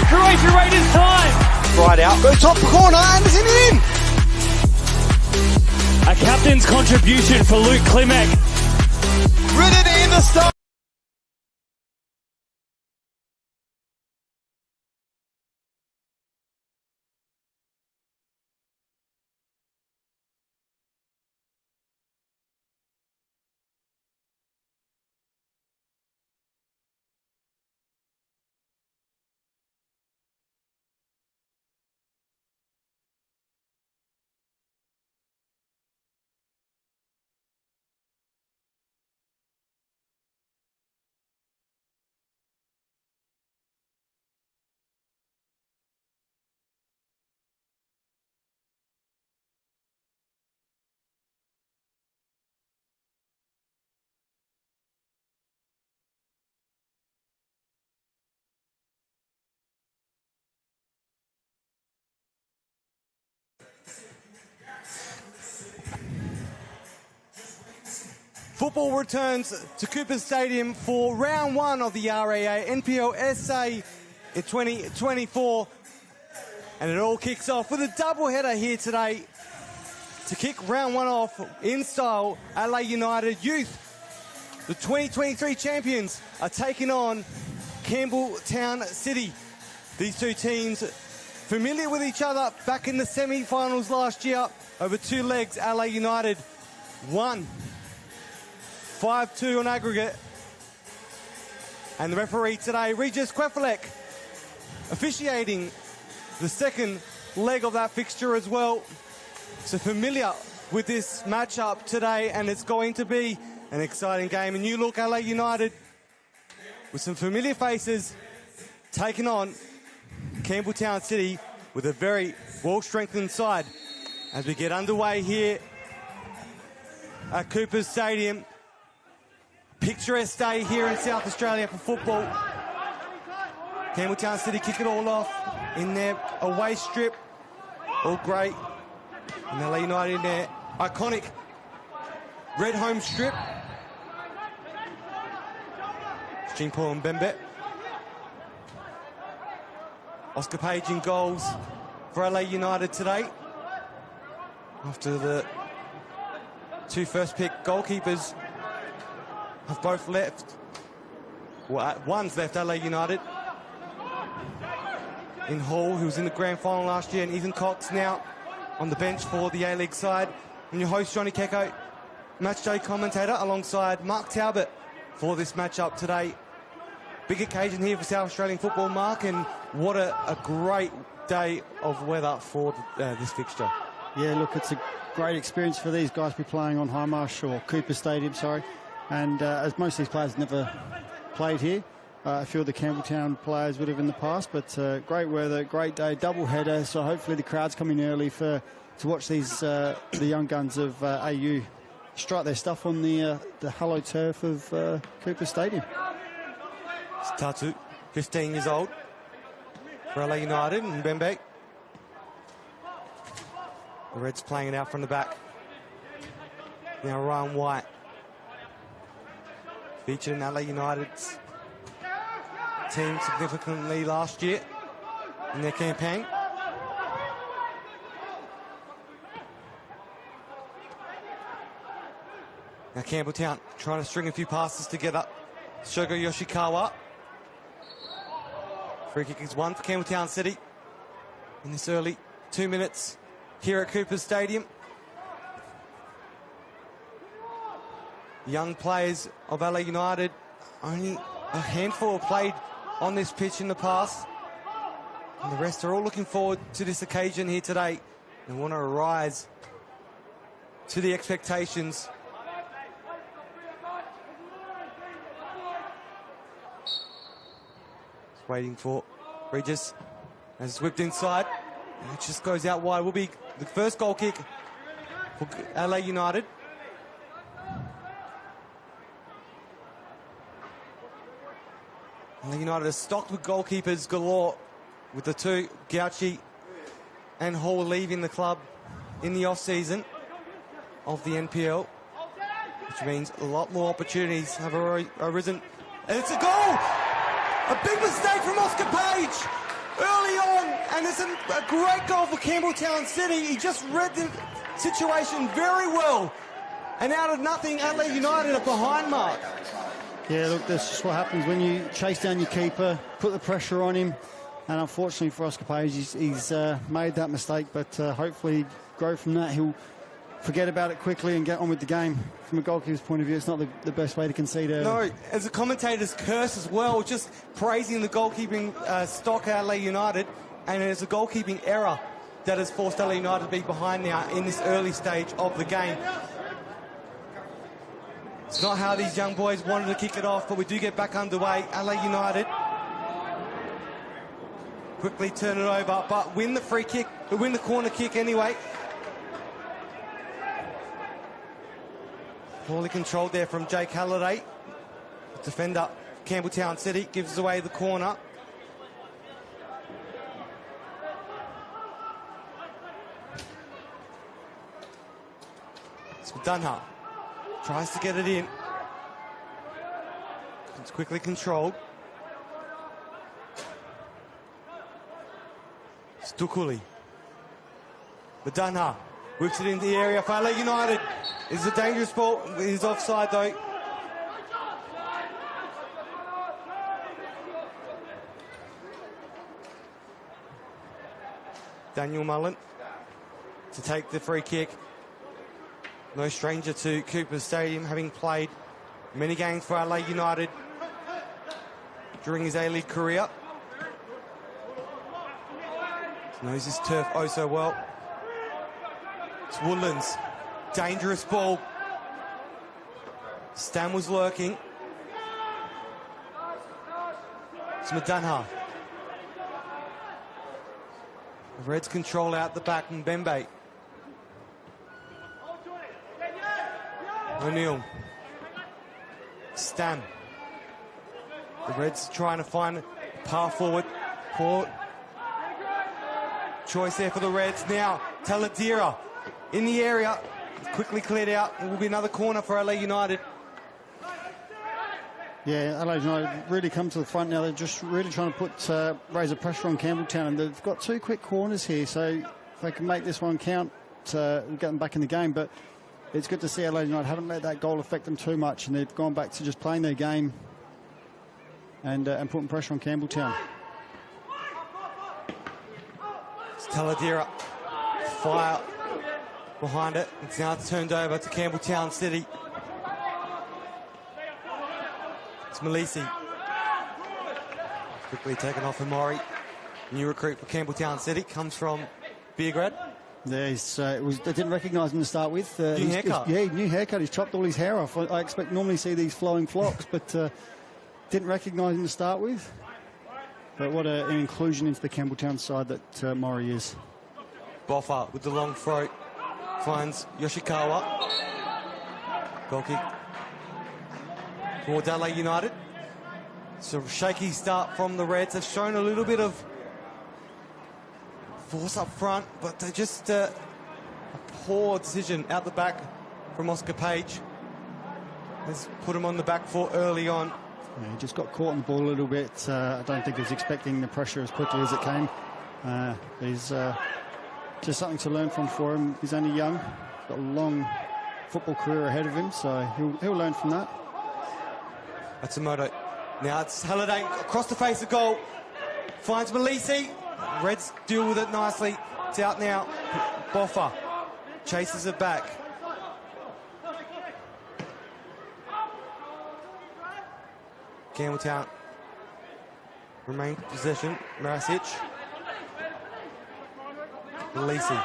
Croatia Raiders time. Right out, go top corner, Anderson in. A captain's contribution for Luke Klimek. Ready in the start. Football returns to Cooper Stadium for round one of the RAA NPLSA in 2024. And it all kicks off with a doubleheader here today to kick round one off in style. Adelaide United Youth, the 2023 champions, are taking on Campbelltown City. These two teams familiar with each other back in the semi-finals last year. Over two legs, Adelaide United won 5-2 on aggregate. And the referee today, Regis Kwefalek, officiating the second leg of that fixture as well. So familiar with this matchup today, and it's going to be an exciting game. And you look, Adelaide United, with some familiar faces, taking on Campbelltown City with a very well-strengthened side. As we get underway here at Coopers Stadium, picturesque day here in South Australia for football. Campbelltown City kick it all off in their away strip. All great. And LA United in their iconic red home strip. Jean Paul and Bembet. Oscar Page in goals for LA United today. After the two first pick goalkeepers have both left. Well, one's left Adelaide United. In Hall, who was in the grand final last year, and Ethan Cox now on the bench for the A-League side. And your host, Johnny Kecko, matchday commentator, alongside Mark Talbot for this matchup today. Big occasion here for South Australian football, Mark, and what a great day of weather for this fixture. Yeah, look, it's a great experience for these guys to be playing on Highmarsh or Cooper Stadium, sorry. And as most of these players never played here, a few of the Campbelltown players would have in the past, but great weather, great day, double header. So hopefully the crowd's coming early to watch these the young guns of AU strike their stuff on the hallowed turf of Cooper Stadium. It's Tatu, 15 years old for LA United, and Bembe. The Reds playing it out from the back. Now Ryan White, featured in LA United's team significantly last year in their campaign. Now Campbelltown trying to string a few passes together. Shogo Yoshikawa. Free kick is one for Campbelltown City in this early 2 minutes here at Cooper Stadium. Young players of LA United, only a handful have played on this pitch in the past. And the rest are all looking forward to this occasion here today and want to rise to the expectations. Just waiting for Regis as it's whipped inside. And it just goes out wide. Will be the first goal kick for LA United. LA United are stocked with goalkeepers galore, with the two, Gauchi and Hall, leaving the club in the off-season of the NPL, which means a lot more opportunities have arisen. And it's a goal! A big mistake from Oscar Page! early on, and it's a great goal for Campbelltown City. He just read the situation very well. And out of nothing, Adelaide United are behind mark. Yeah, look, that's just what happens when you chase down your keeper, put the pressure on him. And unfortunately for Oscar Page, he's made that mistake, but hopefully grow from that. He'll forget about it quickly and get on with the game. From a goalkeeper's point of view, it's not the best way to concede early. No, as a commentator's curse as well, just praising the goalkeeping stock at Adelaide United, and it's a goalkeeping error that has forced Adelaide United to be behind now in this early stage of the game. It's not how these young boys wanted to kick it off, but we do get back underway. Adelaide United quickly turn it over, but win the free kick, win the corner kick anyway. Poorly controlled there from Jake Halliday. Defender, Campbelltown City, gives away the corner. It's Dunhar. Tries to get it in. It's quickly controlled. Stukuli. Dunhar whips it into the area for Adelaide United. It's a dangerous ball. He's offside though. Daniel Mullen to take the free kick. No stranger to Cooper Stadium, having played many games for Adelaide United during his A-League career. He knows his turf oh so well. It's Woodlands. Dangerous ball. Stam was lurking. It's Madunha. The Reds control out the back and Mbembe. O'Neill. Stam. The Reds trying to find a path forward. Poor choice there for the Reds. Now, Taladira in the area. Quickly cleared out. It will be another corner for Adelaide United. Yeah, Adelaide United really come to the front now. They're just really trying to put raise the pressure on Campbelltown. And they've got two quick corners here, so if they can make this one count, we'll get them back in the game. But it's good to see Adelaide United haven't let that goal affect them too much, and they've gone back to just playing their game and putting pressure on Campbelltown. It's Taladira. Fire behind it. It's now turned over to Campbelltown City. It's Malisi. Quickly taken off Amori. New recruit for Campbelltown City. Comes from Beergrad. Yeah, they didn't recognise him to start with. New haircut. New haircut. He's chopped all his hair off. I expect normally see these flowing flocks, but didn't recognise him to start with. But what an inclusion into the Campbelltown side that Mori is. Boffa with the long throat. Finds Yoshikawa. Goal kick for Adelaide United. So shaky start from the Reds. They've shown a little bit of force up front, but they just a poor decision out the back from Oscar Page. Has put him on the back foot early on. Yeah, he just got caught on the ball a little bit. I don't think he was expecting the pressure as quickly as it came. He's just something to learn from for him. He's only young. He's got a long football career ahead of him, so he'll learn from that. Matsumoto. Now it's Halliday across the face of goal. Finds Malisi. Reds deal with it nicely. It's out now. Boffa chases it back. Campbelltown remain possession. Marasic. Malisi.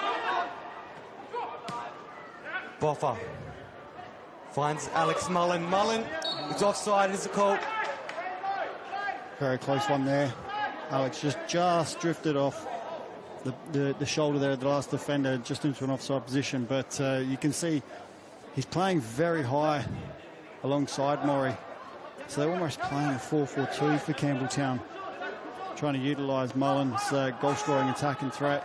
Boffa finds Alex Mullen. Mullen is offside as a call. Very close one there. Alex just drifted off the shoulder there of the last defender, just into an offside position. But you can see he's playing very high alongside Mori. So they're almost playing a 4-4-2 for Campbelltown, trying to utilise Mullen's goal-scoring attack and threat.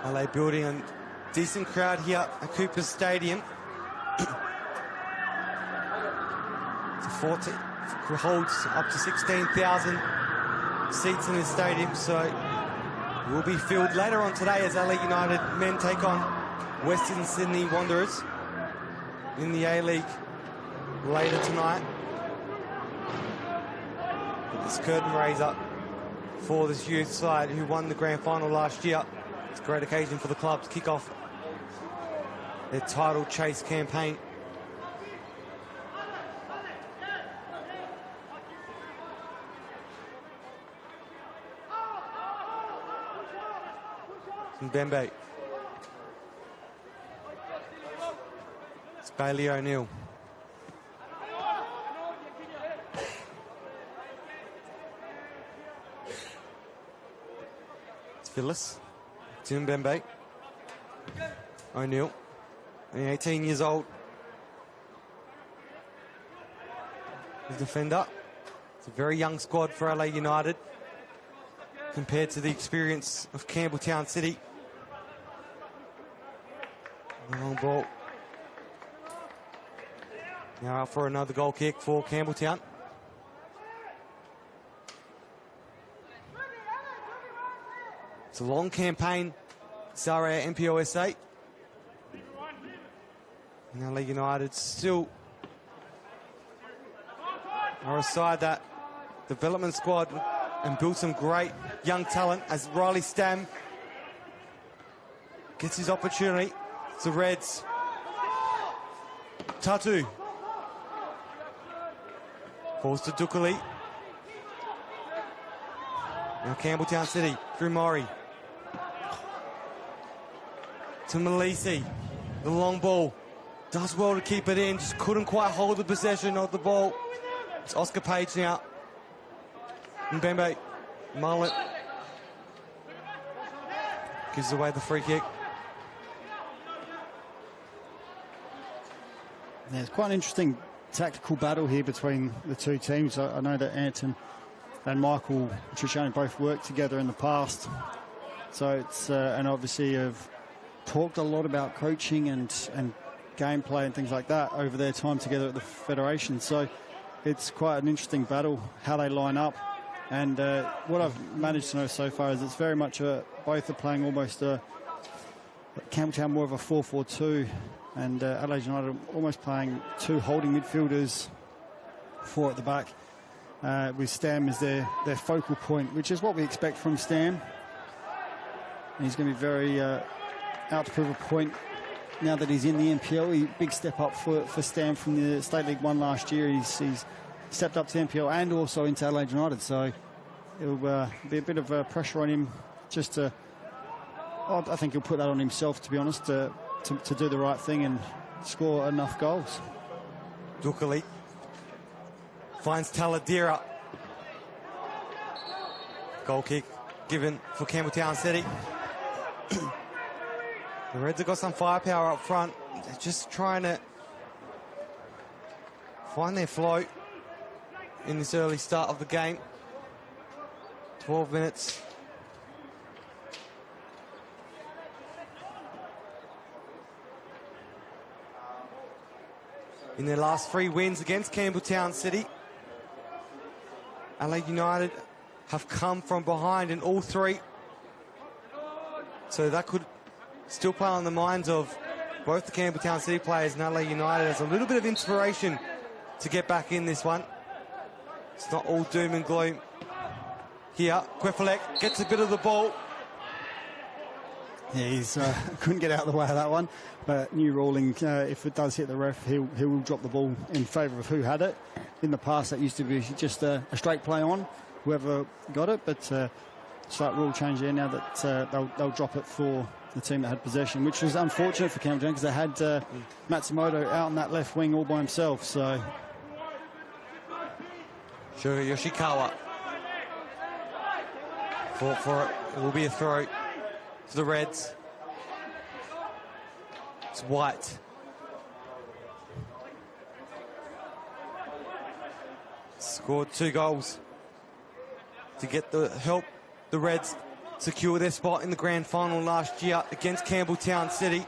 LA building a decent crowd here at Cooper Stadium. 14, holds up to 16,000 seats in the stadium, so will be filled later on today as Adelaide United men take on Western Sydney Wanderers in the A-League later tonight. But this curtain raiser for this youth side who won the grand final last year. It's a great occasion for the club to kick off their title chase campaign. Mbembe. It's Bailey O'Neill. It's Phyllis. Tim Mbembe. O'Neill. 18 years old. The defender. It's a very young squad for LA United compared to the experience of Campbelltown City. Long ball. Now out for another goal kick for Campbelltown. It's a long campaign. Sarah NPLSA. Now League United still are a side that development squad and built some great young talent as Riley Stam gets his opportunity. It's the Reds. Tatu. Falls to Dukali. Now Campbelltown City through Murray. To Malisi. The long ball. Does well to keep it in. Just couldn't quite hold the possession of the ball. It's Oscar Page now. Mbembe. Mullet. Gives away the free kick. Yeah, it's quite an interesting tactical battle here between the two teams. I know that Anton and Michael Triciani both worked together in the past. So it's, and obviously have talked a lot about coaching and gameplay and things like that over their time together at the Federation. So it's quite an interesting battle, how they line up. And what I've managed to know so far is it's very much both are playing almost Campbelltown more of a 4-4-2, and Adelaide United almost playing two holding midfielders, four at the back, with Stam as their focal point, which is what we expect from Stam. And he's going to be very out to prove a point now that he's in the NPL. Big step up for Stam from the State League 1 last year. He's stepped up to NPL and also into Adelaide United, so it'll be a bit of pressure on him just to... I think he'll put that on himself, to be honest, to do the right thing and score enough goals. Dukali finds Taladera. Goal kick given for Campbelltown City. The Reds have got some firepower up front. They're just trying to find their flow in this early start of the game. 12 minutes. In their last 3 wins against Campbelltown City, Adelaide United have come from behind in all 3. So that could still play on the minds of both the Campbelltown City players and Adelaide United as a little bit of inspiration to get back in this one. It's not all doom and gloom here. Kwefalek gets a bit of the ball. Yeah, he's couldn't get out of the way of that one. But new ruling, if it does hit the ref, he will drop the ball in favour of who had it. In the past, that used to be just a straight play on whoever got it. But slight rule change there now that they'll drop it for the team that had possession, which was unfortunate for Campbelltown because they had Matsumoto out on that left wing all by himself. So Sure, Yoshikawa. For it will be a throw to the Reds. It's White. Scored 2 goals to get help the Reds secure their spot in the grand final last year against Campbelltown City.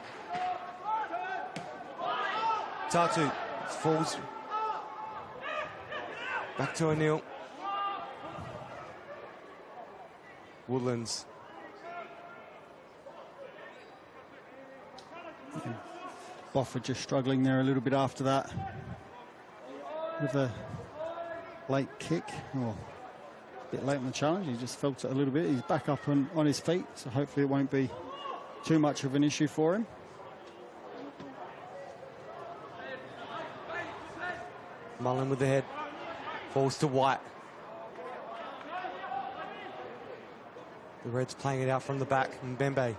Tatu falls Back to O'Neill. Woodlands. Boffa just struggling there a little bit after that with a late kick. Oh, a bit late in the challenge. He just felt it a little bit. He's back up on his feet, so hopefully it won't be too much of an issue for him. Mullen with the head. Falls to White. The Reds playing it out from the back. Mbembe.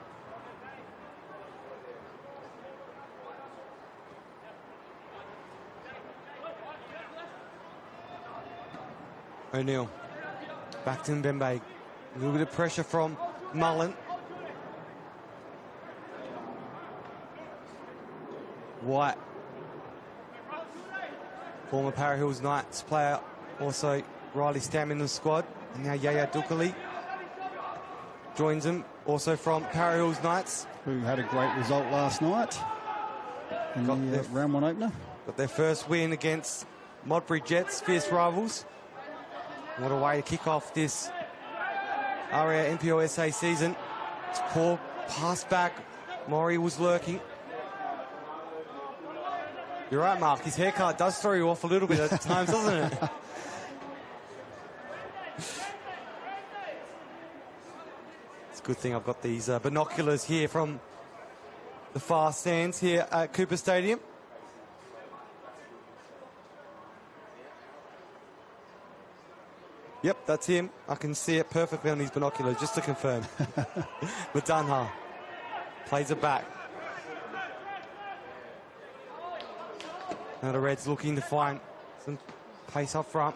O'Neill. Back to Mbembe. A little bit of pressure from Mullen. White. Former Para Hills Knights player. Also Riley Stam in the squad. And now Yaya Dukali joins him. Also from Para Hills Knights. Who had a great result last night in the round one opener. Got their first win against Modbury Jets, fierce rivals. What a way to kick off this area NPLSA season. It's poor pass back. Maury was lurking. You're right, Mark. His haircut does throw you off a little bit at times, doesn't it? It's a good thing I've got these binoculars here from the far stands here at Cooper Stadium. Yep, that's him. I can see it perfectly on these binoculars, just to confirm. Madunha plays it back. Now the Reds looking to find some pace up front.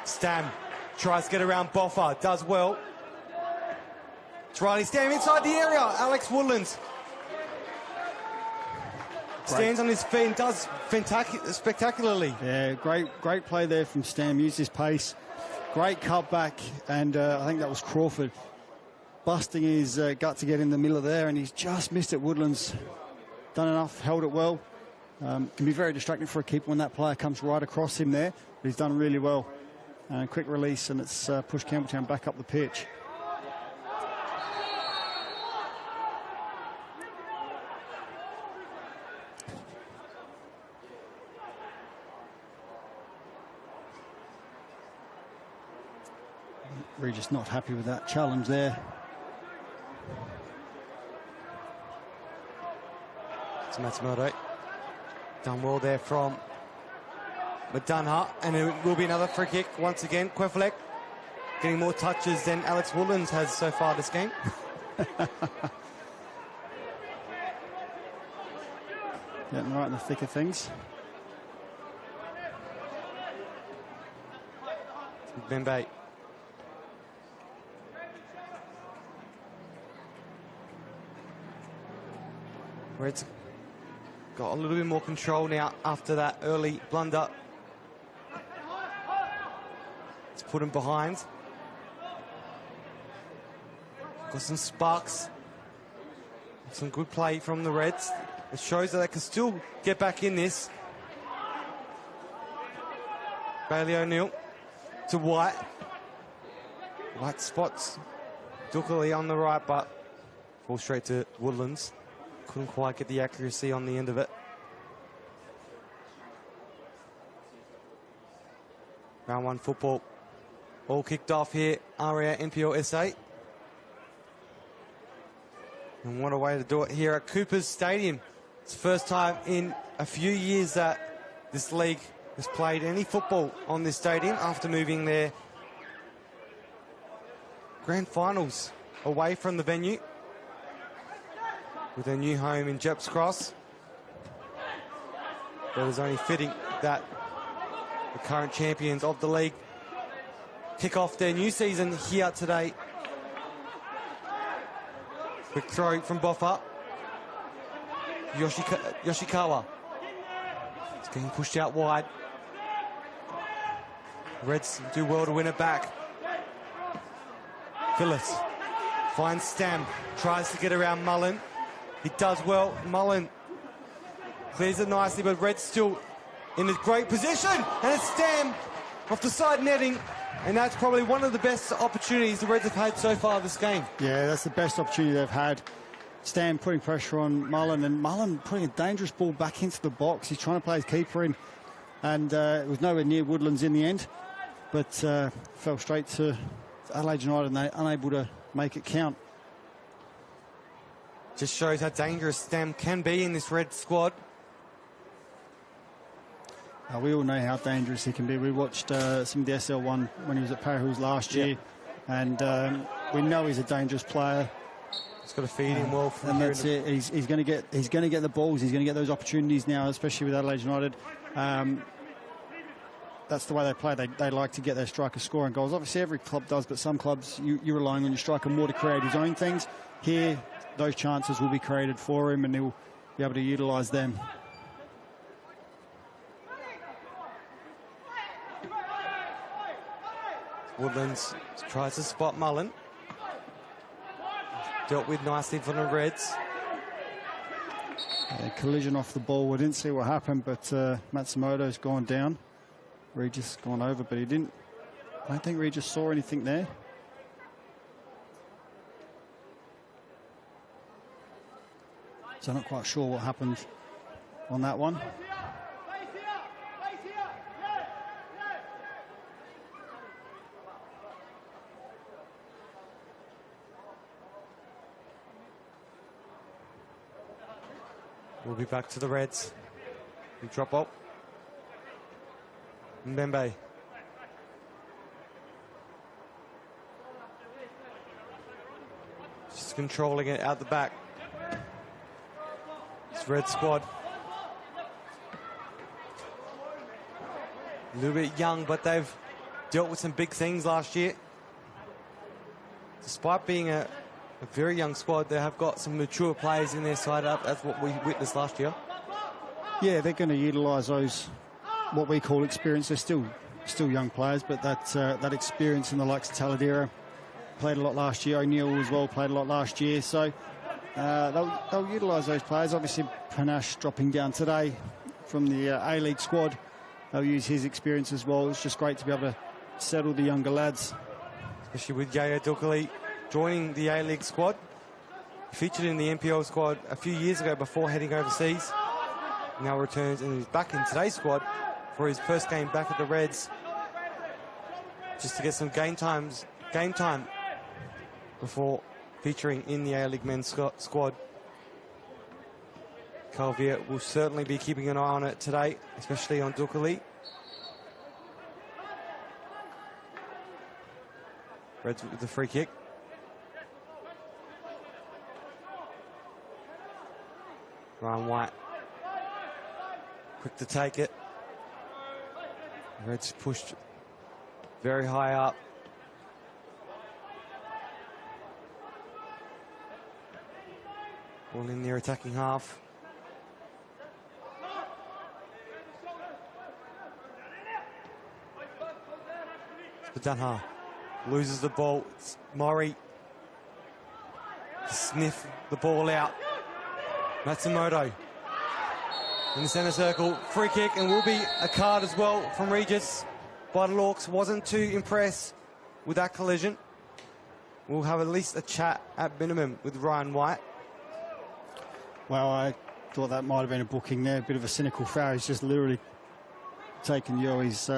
Stam tries to get around Boffa, does well. It's Riley Stam inside the area. Alex Woodlands stands on his feet and does spectacularly. Yeah, great play there from Stam. Used his pace. Great cutback, and I think that was Crawford busting his gut to get in the middle of there, and he's just missed it. Woodlands done enough, held it well. Can be very distracting for a keeper when that player comes right across him there, but he's done really well. Quick release, and it's pushed Campbelltown back up the pitch. Regis not happy with that challenge there. It's Matsumoto. Done well there from Madunha, and it will be another free kick once again. Quefalek getting more touches than Alex Woodlands has so far this game. Getting right in the thick of things. Mbembe. Reds got a little bit more control now after that early blunder. Let's put him behind. Got some sparks. Some good play from the Reds. It shows that they can still get back in this. Bailey O'Neill to White. White spots Dukali on the right, but falls straight to Woodlands. Couldn't quite get the accuracy on the end of it. Round one football. All kicked off here, area NPLSA. And what a way to do it here at Cooper's Stadium. It's the first time in a few years that this league has played any football on this stadium after moving their grand finals away from the venue, with their new home in Jeps Cross. It was only fitting that the current champions of the league kick off their new season here today. Quick throw from Boffa. Yoshikawa. It's getting pushed out wide. Reds do well to win it back. Phyllis finds Stam, tries to get around Mullen. He does well. Mullen clears it nicely, but Reds still in a great position, and it's Stam off the side netting, and that's probably one of the best opportunities the Reds have had so far this game. Yeah, that's the best opportunity they've had. Stam putting pressure on Mullen, and Mullen putting a dangerous ball back into the box. He's trying to play his keeper in, and it was nowhere near Woodlands in the end, but fell straight to Adelaide United, and they're unable to make it count. Just shows how dangerous Stam can be in this Red squad. We all know how dangerous he can be. We watched some of the SL1 when he was at Para Hills last year, and we know he's a dangerous player. He's got to feed him well. And that's it. He's going to get the balls. He's going to get those opportunities now, especially with Adelaide United. That's the way they play. They like to get their striker scoring goals. Obviously, every club does, but some clubs you're relying on your striker more to create his own things. Here, those chances will be created for him, and he'll be able to utilise them. Woodlands tries to spot Mullen. Dealt with nicely from the Reds. Collision off the ball. We didn't see what happened, but Matsumoto's gone down. Regis gone over, but he didn't. I don't think Regis saw anything there. So I'm not quite sure what happened on that one. We'll be back to the Reds. We drop up. Mbembe. Just controlling it out the back. This Red squad. A little bit young, but they've dealt with some big things last year. Despite being a very young squad, they have got some mature players in their side up. That's what we witnessed last year. Yeah, they're going to utilise those, what we call experience. They're still young players, but that experience in the likes of Taladera played a lot last year. O'Neill as well played a lot last year. So they'll utilise those players. Obviously, Panache dropping down today from the A-League squad. They'll use his experience as well. It's just great to be able to settle the younger lads. Especially with Yaya Dukali joining the A-League squad. He featured in the NPL squad a few years ago before heading overseas. Now returns and he's back in today's squad for his first game back at the Reds. Just to get some game time before featuring in the A-League men's squad. Calvier will certainly be keeping an eye on it today, especially on Dukali. Reds with the free kick. Ryan White quick to take it. Reds pushed very high up. Ball in their attacking half. Spadunha loses the ball. It's Murray sniff the ball out. Matsumoto in the centre circle, free kick, and will be a card as well from Regis. Vitalorks wasn't too impressed with that collision. We'll have at least a chat at minimum with Ryan White. Well, I thought that might have been a booking there, a bit of a cynical foul. He's just literally taken Yoi's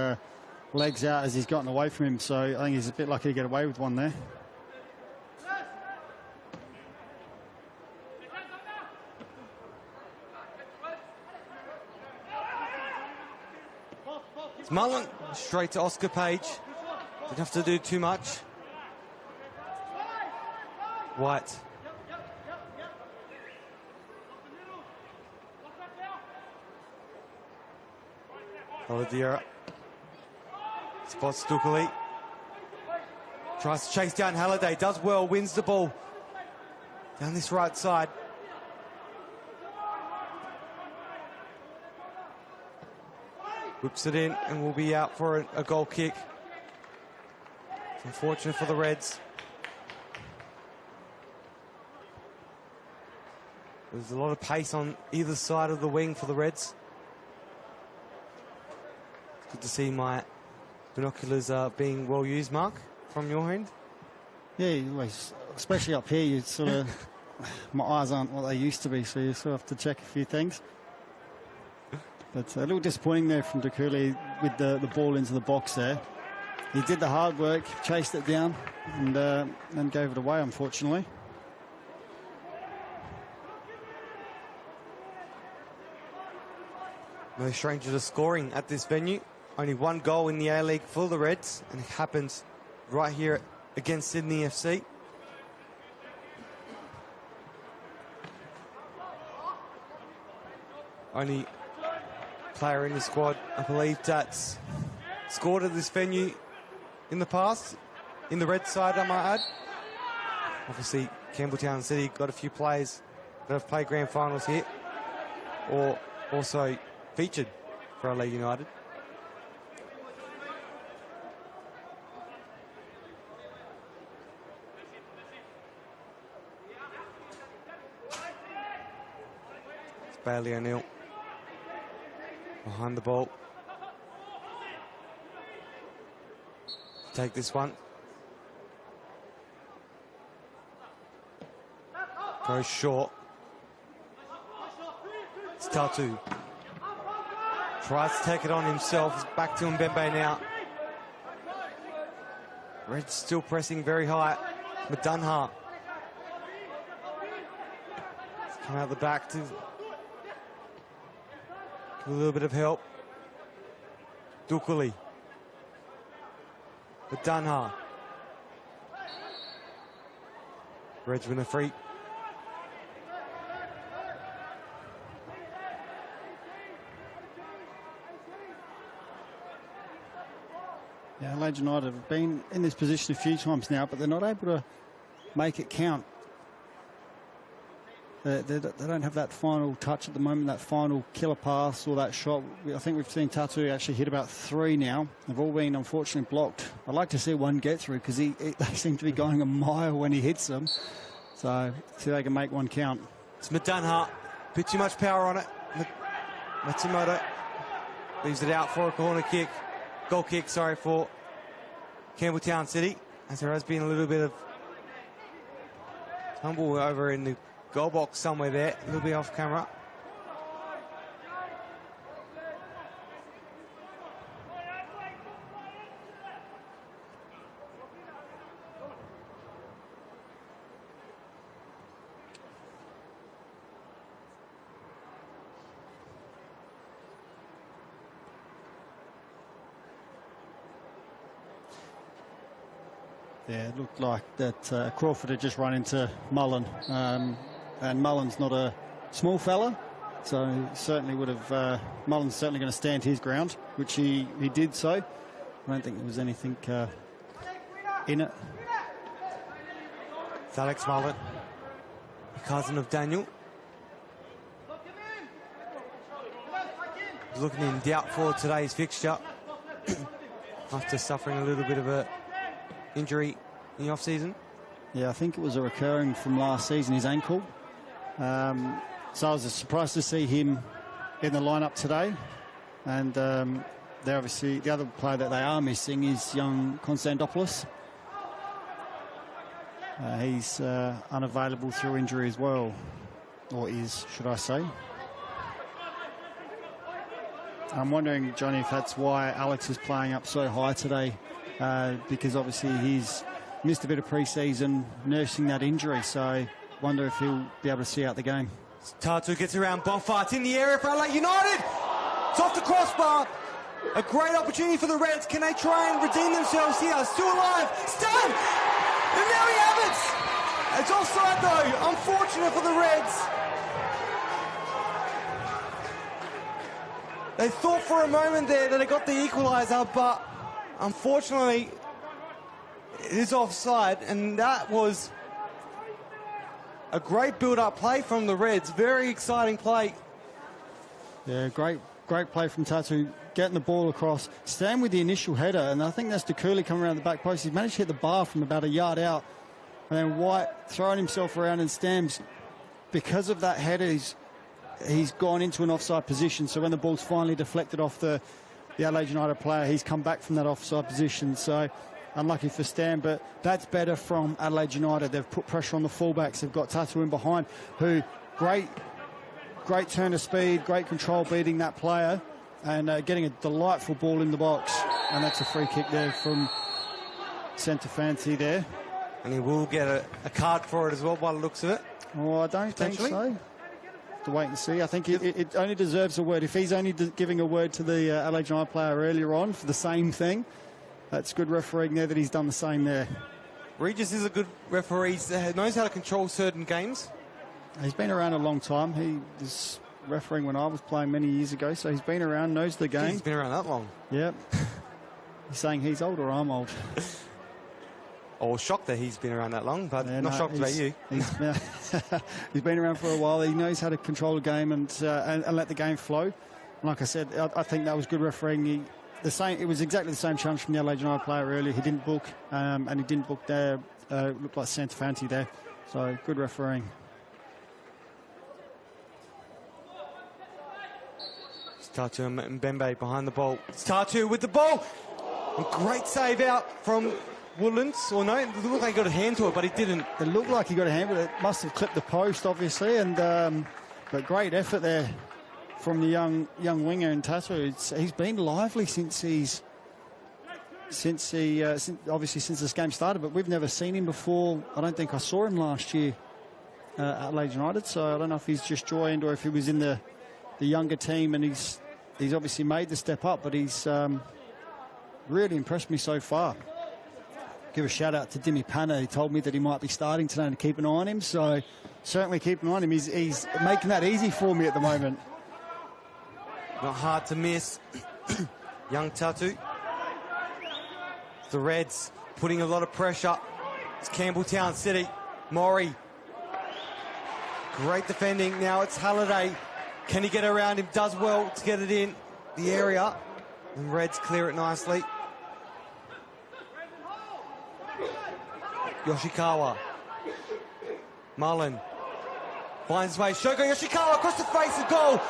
legs out as he's gotten away from him, so I think he's a bit lucky to get away with one there. It's Mullen straight to Oscar Page. Didn't have to do too much. White. Taladera spots Dukali. Tries to chase down Halliday. Does well. Wins the ball down this right side. Whips it in and will be out for a goal kick. It's unfortunate for the Reds. There's a lot of pace on either side of the wing for the Reds. Good to see my binoculars being well used, Mark, from your end. Yeah, you always, especially up here, you sort of, my eyes aren't what they used to be, so you sort of have to check a few things. But a little disappointing there from Dakuli with the ball into the box there. He did the hard work, chased it down, and then gave it away, unfortunately. No stranger to scoring at this venue. Only one goal in the A-League for the Reds, and it happens right here against Sydney FC. Only player in the squad, I believe, that's scored at this venue in the past, in the Red side, I might add. Obviously, Campbelltown City got a few players that have played grand finals here, or also featured for Adelaide United. It's Bailey O'Neill behind the ball. Take this one. Goes short. It's Tatu. Tries to take it on himself. It's back to Mbembe now. Red's still pressing very high. Madunha. Come out the back to give a little bit of help. Dukuli. Madunha. Reds win a free. Yeah, Adelaide United have been in this position a few times now, but they're not able to make it count. They don't have that final touch at the moment, that final killer pass or that shot. I think we've seen Tatu actually hit about 3 now. They've all been, unfortunately, blocked. I'd like to see one get through because they seem to be going a mile when he hits them. So, see if they can make one count. It's Madunha. Bit too much power on it. Matsumoto leaves it out for a corner kick. Goal kick, sorry, for Campbelltown City, as there has been a little bit of tumble over in the goal box somewhere there, a little bit off camera. Yeah, it looked like that Crawford had just run into Mullen, and Mullen's not a small fella, so certainly would have. Mullen's certainly going to stand his ground, which he did so. I don't think there was anything in it. It's Alex Mullen, cousin of Daniel. He's looking in doubt for today's fixture after suffering a little bit of a injury in the off-season. Yeah, I think it was a recurring from last season, his ankle. So I was surprised to see him in the lineup today. And they're obviously, the other player that they are missing is young Konstantopoulos. He's unavailable through injury as well, or is, should I say. I'm wondering, Johnny, if that's why Alex is playing up so high today. Because obviously he's missed a bit of pre-season nursing that injury, so wonder if he'll be able to see out the game. Tatu gets around Bonfire. It's in the area for Adelaide United. It's off the crossbar. A great opportunity for the Reds. Can they try and redeem themselves here? Still alive. Stunned. And now we have it. It's offside though. Unfortunate for the Reds. They thought for a moment there that they got the equaliser, but unfortunately, it is offside, and that was a great build-up play from the Reds. Very exciting play. Yeah, great play from Tatu, getting the ball across, staying with the initial header, and I think that's Dakuli coming around the back post. He's managed to hit the bar from about a yard out, and then White throwing himself around in Stamps. Because of that header, he's gone into an offside position, so when the ball's finally deflected off the the Adelaide United player. He's come back from that offside position, so unlucky for Stan, but that's better from Adelaide United. They've put pressure on the fullbacks. They've got Tatu in behind, who great turn of speed, great control beating that player, and getting a delightful ball in the box. And that's a free kick there from Centre Fancy there. And he will get a card for it as well by the looks of it. Oh, I don't think so. Have to wait and see. I think it only deserves a word. If he's only giving a word to the Adelaide United player earlier on for the same thing, that's good refereeing there that he's done the same there. Regis is a good referee. He knows how to control certain games. He's been around a long time. He was refereeing when I was playing many years ago, so he's been around, knows the game. He's been around that long. Yep. He's saying he's old or I'm old. Or shocked that he's been around that long, but not shocked about you. He's been around for a while. He knows how to control the game and let the game flow. And like I said, I think that was good refereeing. It was exactly the same challenge from the Adelaide United player earlier. He didn't book, and he didn't book there. Looked like Centre Fancy there. So good refereeing. Tatu and Mbembe behind the ball. It's Tatu with the ball. And great save out from Woodlands. Or no, it looked like he got a hand to it, but he didn't. It looked like he got a hand, but it must have clipped the post, obviously. And but great effort there from the young winger in Tatu. He's been lively since this game started, but we've never seen him before. I don't think I saw him last year at Adelaide United, so I don't know if he's just joined or if he was in the younger team, and he's obviously made the step up, but he's really impressed me so far. Give a shout out to Dimmy Panna. He told me that he might be starting today and to keep an eye on him, so certainly keep an eye on him. He's making that easy for me at the moment. Not hard to miss. Young Tatu. The Reds putting a lot of pressure. It's Campbelltown City. Maury. Great defending. Now it's Halliday. Can he get around him? Does well to get it in the area. And Reds clear it nicely. Yoshikawa. Mullen. Finds his way. Shogo Yoshikawa across the face of goal.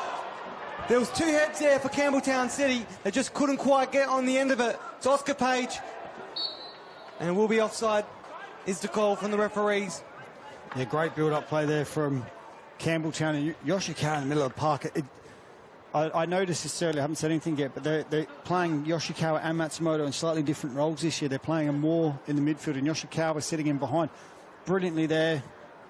There was two heads there for Campbelltown City. They just couldn't quite get on the end of it. It's Oscar Page. And it will be offside, is the call from the referees. Yeah, great build-up play there from Campbelltown and Yoshikawa in the middle of the park. I noticed this earlier, I haven't said anything yet, but they're playing Yoshikawa and Matsumoto in slightly different roles this year. They're playing them more in the midfield, and Yoshikawa sitting in behind. Brilliantly there.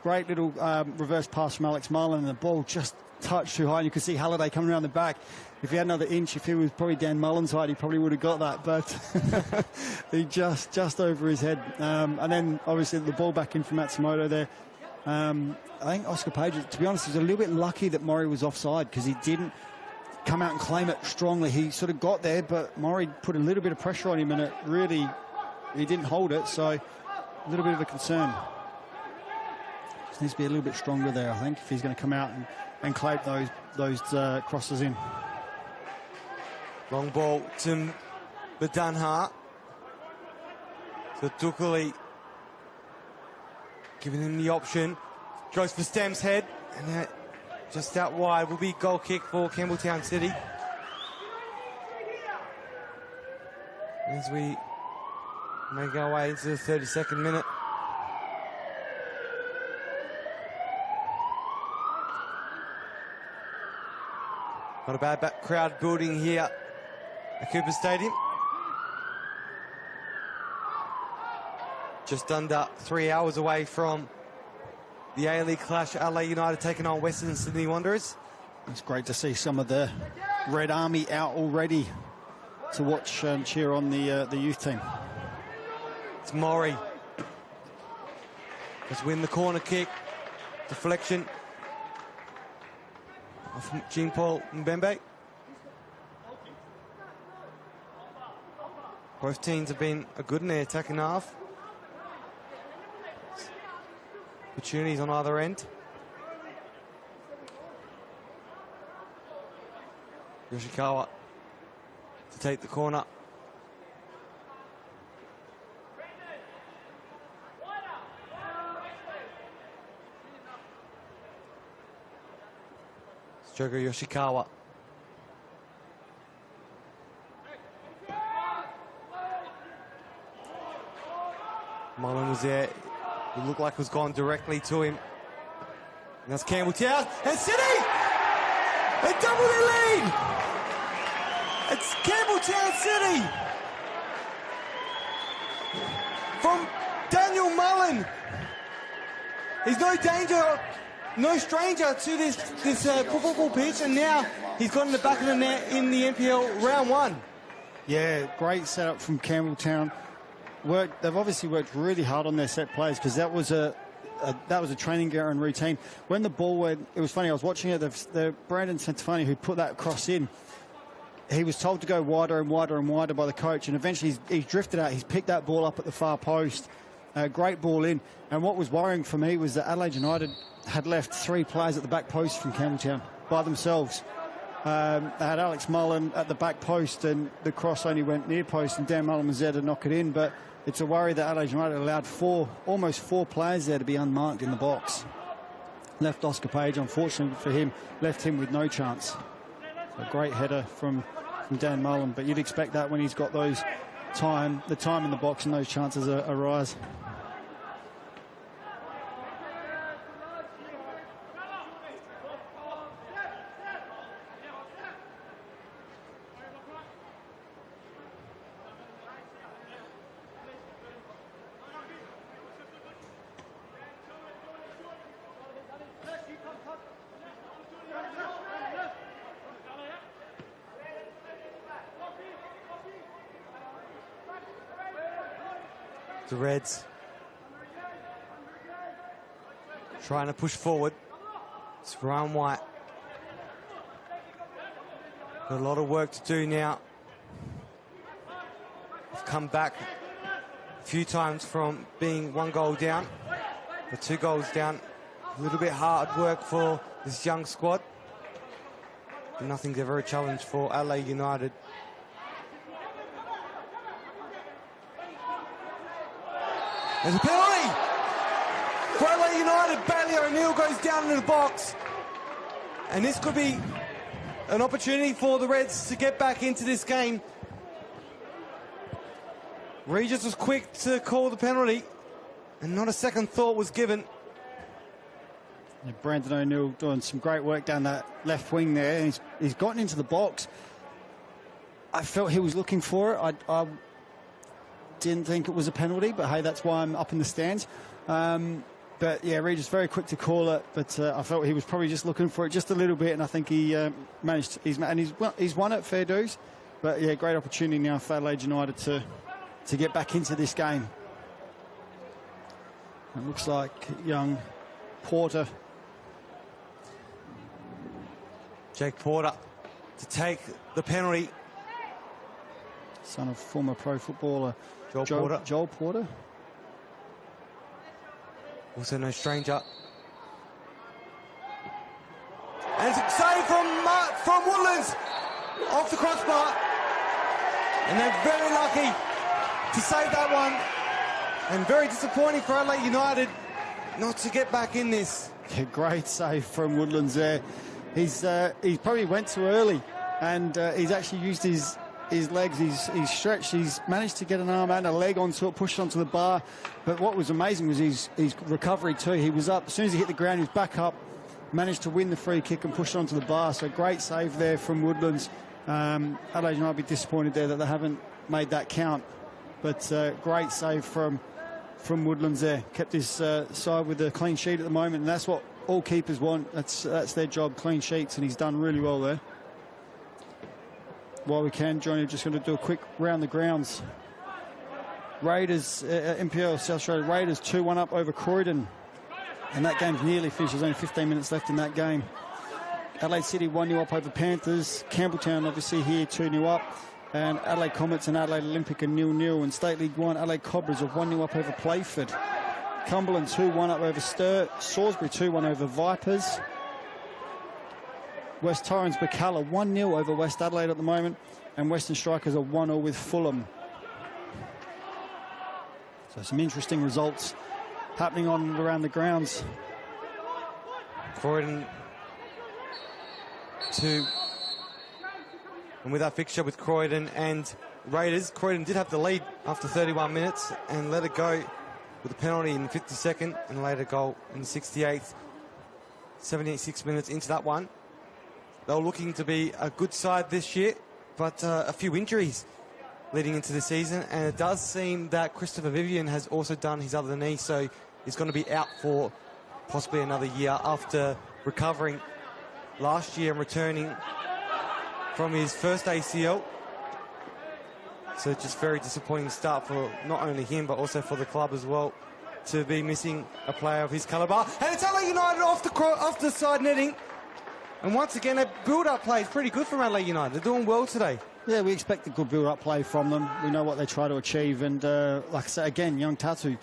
Great little reverse pass from Alex Marlin, and the ball just touched too high, and you could see Halliday coming around the back. If he had another inch, if he was probably Dan Mullen's height, he probably would have got that, but he just over his head. And then, obviously, the ball back in from Matsumoto there. I think Oscar Page, to be honest, was a little bit lucky that Maury was offside because he didn't come out and claim it strongly. He sort of got there, but Maury put a little bit of pressure on him, and he didn't hold it, so a little bit of a concern. Just needs to be a little bit stronger there, I think, if he's going to come out and claim those crosses in. Long ball to Badanha. So Dukali giving him the option. Goes for Stem's head. And that just out wide will be goal kick for Campbelltown City. As we make our way into the 32nd minute. Not a bad crowd building here at Cooper Stadium. Just under 3 hours away from the A-League clash. Adelaide United taking on Western Sydney Wanderers. It's great to see some of the Red Army out already to watch and cheer on the youth team. It's Maury. Let's win the corner kick. Deflection from Jean-Paul Mbembe. Both teams have been good in their attacking half. Opportunities on either end. Yoshikawa to take the corner. Jogo Yoshikawa. Mullen was there. It looked like it was gone directly to him. And that's Campbelltown. And City! They double their lead! It's Campbelltown City! From Daniel Mullen. He's no danger, no stranger to this football pitch, and now he's got in the back of the net in the NPL round 1. Yeah, great setup from Campbelltown. They've obviously worked really hard on their set plays, because that was a training ground routine. When the ball went, it was funny, I was watching it, the Brandon Centofani who put that cross in, he was told to go wider and wider and wider by the coach, and eventually he's drifted out. He's picked that ball up at the far post. Great ball in. And what was worrying for me was that Adelaide United had left 3 players at the back post from Campbelltown by themselves. They had Alex Mullen at the back post, and the cross only went near post, and Dan Mullen was there to knock it in. But it's a worry that Adelaide United allowed almost four players there to be unmarked in the box. Left Oscar Page, unfortunately for him, left him with no chance. A great header from Dan Mullen, but you'd expect that when he's got the time in the box and those chances arise. The Reds trying to push forward. It's Ryan White. Got a lot of work to do now. They've come back a few times from being 1 goal down, or 2 goals down. A little bit hard work for this young squad. But nothing's ever a challenge for Adelaide United. There's a penalty for Adelaide United. Bailey O'Neill goes down into the box. And this could be an opportunity for the Reds to get back into this game. Regis was quick to call the penalty, and not a second thought was given. Yeah, Brandon O'Neill doing some great work down that left wing there. He's gotten into the box. I felt he was looking for it. I didn't think it was a penalty, but hey, that's why I'm up in the stands. But yeah, Regis very quick to call it, but I felt he was probably just looking for it just a little bit, and I think he managed. He's won it, fair dues. But yeah, great opportunity now for Adelaide United to get back into this game. It looks like young Porter, Jake Porter, to take the penalty. Son of former pro footballer Joel Porter. Also no stranger. And it's a save from Woodlands off the crossbar. And they're very lucky to save that one. And very disappointing for Adelaide United not to get back in this. Yeah, great save from Woodlands there. He probably went too early, and he's actually used his legs. He's stretched. He's managed to get an arm and a leg onto it, pushed onto the bar. But what was amazing was his recovery too. He was up as soon as he hit the ground. He was back up, managed to win the free kick and push it onto the bar. So great save there from Woodlands. Adelaide United be disappointed there that they haven't made that count. But great save from Woodlands there. Kept his side with a clean sheet at the moment, and that's what all keepers want. That's their job, clean sheets, and he's done really well there. While we can, Johnny, just going to do a quick round the grounds. Raiders, NPL South Australia Raiders 2-1 up over Croydon. And that game's nearly finished. There's only 15 minutes left in that game. Adelaide City 1-0 up over Panthers. Campbelltown obviously here 2-0 up. And Adelaide Comets and Adelaide Olympic are 0-0. And State League 1, Adelaide Cobras are 1-0 up over Playford. Cumberland 2-1 up over Salisbury 2-1 over Vipers. West Torrens Bacalla 1-0 over West Adelaide at the moment, and Western Strikers are 1-0 with Fulham. So some interesting results happening on around the grounds. Croydon 2. And with that fixture with Croydon and Raiders, Croydon did have the lead after 31 minutes and let it go with a penalty in the 52nd and a later goal in the 68th. 76 minutes into that one. They were looking to be a good side this year, but a few injuries leading into the season, and it does seem that Christopher Vivian has also done his other knee, so he's going to be out for possibly another year after recovering last year and returning from his first ACL. So just very disappointing start for not only him but also for the club as well, to be missing a player of his calibre. And it's Adelaide United off the side netting. And once again, a build-up play is pretty good from Adelaide United. They're doing well today. Yeah, we expect a good build-up play from them. We know what they try to achieve. And like I said, again, young Tatu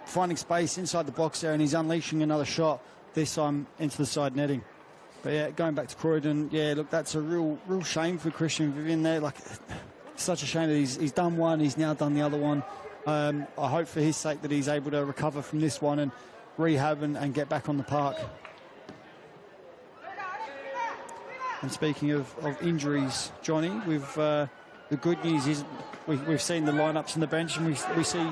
finding space inside the box there, and he's unleashing another shot, this time into the side netting. But yeah, going back to Croydon, yeah, look, that's a real shame for Christian Vivian there. Like, such a shame that he's done one, he's now done the other one. I hope for his sake that he's able to recover from this one and rehab and get back on the park. And speaking of injuries, Johnny, the good news is we've seen the lineups on the bench, and we see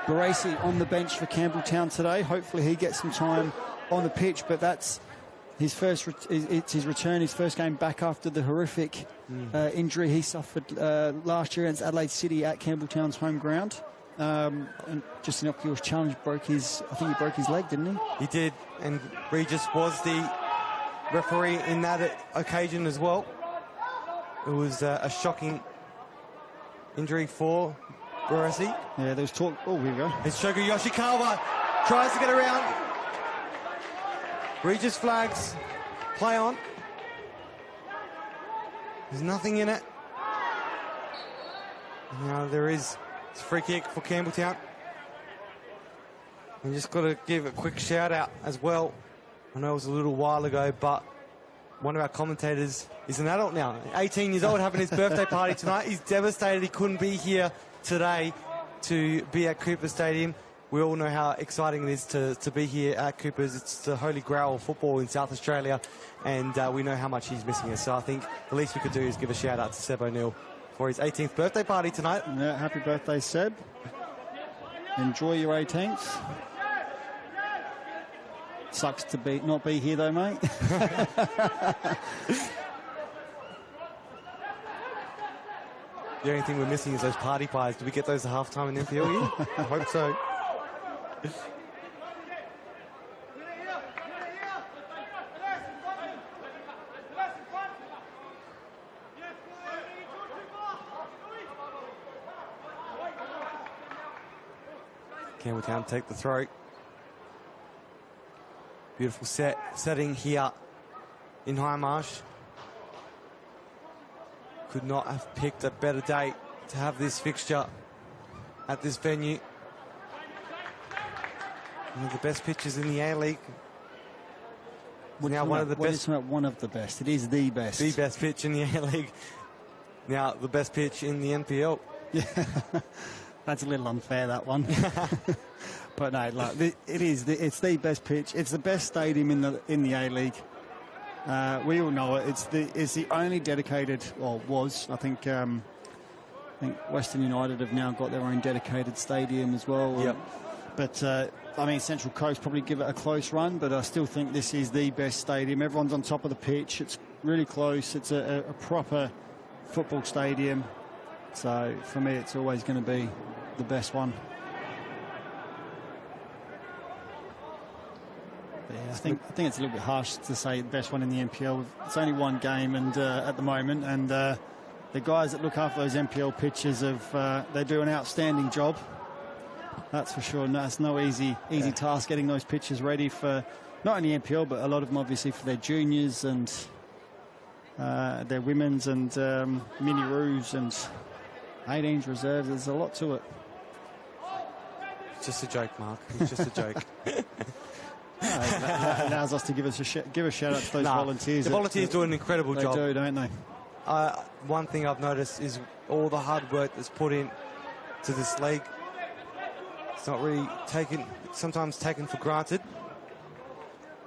Baresi on the bench for Campbelltown today. Hopefully he gets some time on the pitch, but that's his it's his return, his first game back after the horrific injury he suffered last year against Adelaide City at Campbelltown's home ground. And just an innocuous challenge, I think he broke his leg, didn't he? He did, and Regis was the referee in that occasion as well. It was a shocking injury for Baresi. Yeah, there was talk. Oh, here we go. It's Shogo Yoshikawa, tries to get around. Regis flags, play on. There's nothing in it. Now there is a free kick for Campbelltown. And just got to give a quick shout out as well. I know it was a little while ago, but one of our commentators is an adult now, 18 years old, having his birthday party tonight. He's devastated he couldn't be here today to be at Cooper Stadium. We all know how exciting it is to be here at Cooper's. It's the holy grail of football in South Australia, and we know how much he's missing us. So I think the least we could do is give a shout out to Seb O'Neill for his 18th birthday party tonight. Yeah, happy birthday, Seb. Enjoy your 18th. Sucks to not be here though, mate. The only thing we're missing is those party pies. Do we get those at halftime in NPL here? I hope so. Campbelltown take the throw. Beautiful setting here in High Marsh. Could not have picked a better date to have this fixture at this venue. One of the best pitches in the A-League. Now one of the best. It's not one of the best. It is the best. The best pitch in the A-League. Now the best pitch in the NPL. Yeah, that's a little unfair, that one. But no, like it's the best pitch. It's the best stadium in the A-League. We all know it. It's the only dedicated, or was. I think Western United have now got their own dedicated stadium as well. Yep. But I mean, Central Coast probably give it a close run, but I still think this is the best stadium. Everyone's on top of the pitch. It's really close. It's a proper football stadium. So for me, it's always going to be the best one. Yeah, I think it's a little bit harsh to say the best one in the NPL. It's only one game, and at the moment, and the guys that look after those NPL pitches they do an outstanding job. That's for sure. No, it's no easy task getting those pitches ready for not only NPL, but a lot of them obviously for their juniors and their women's and mini roos and 18s reserves. There's a lot to it. It's just a joke, Mark. It's just a joke. That allows us to give a shout out to those volunteers. The volunteers do an incredible job. They do, don't they? One thing I've noticed is all the hard work that's put in to this league. It's not really sometimes taken for granted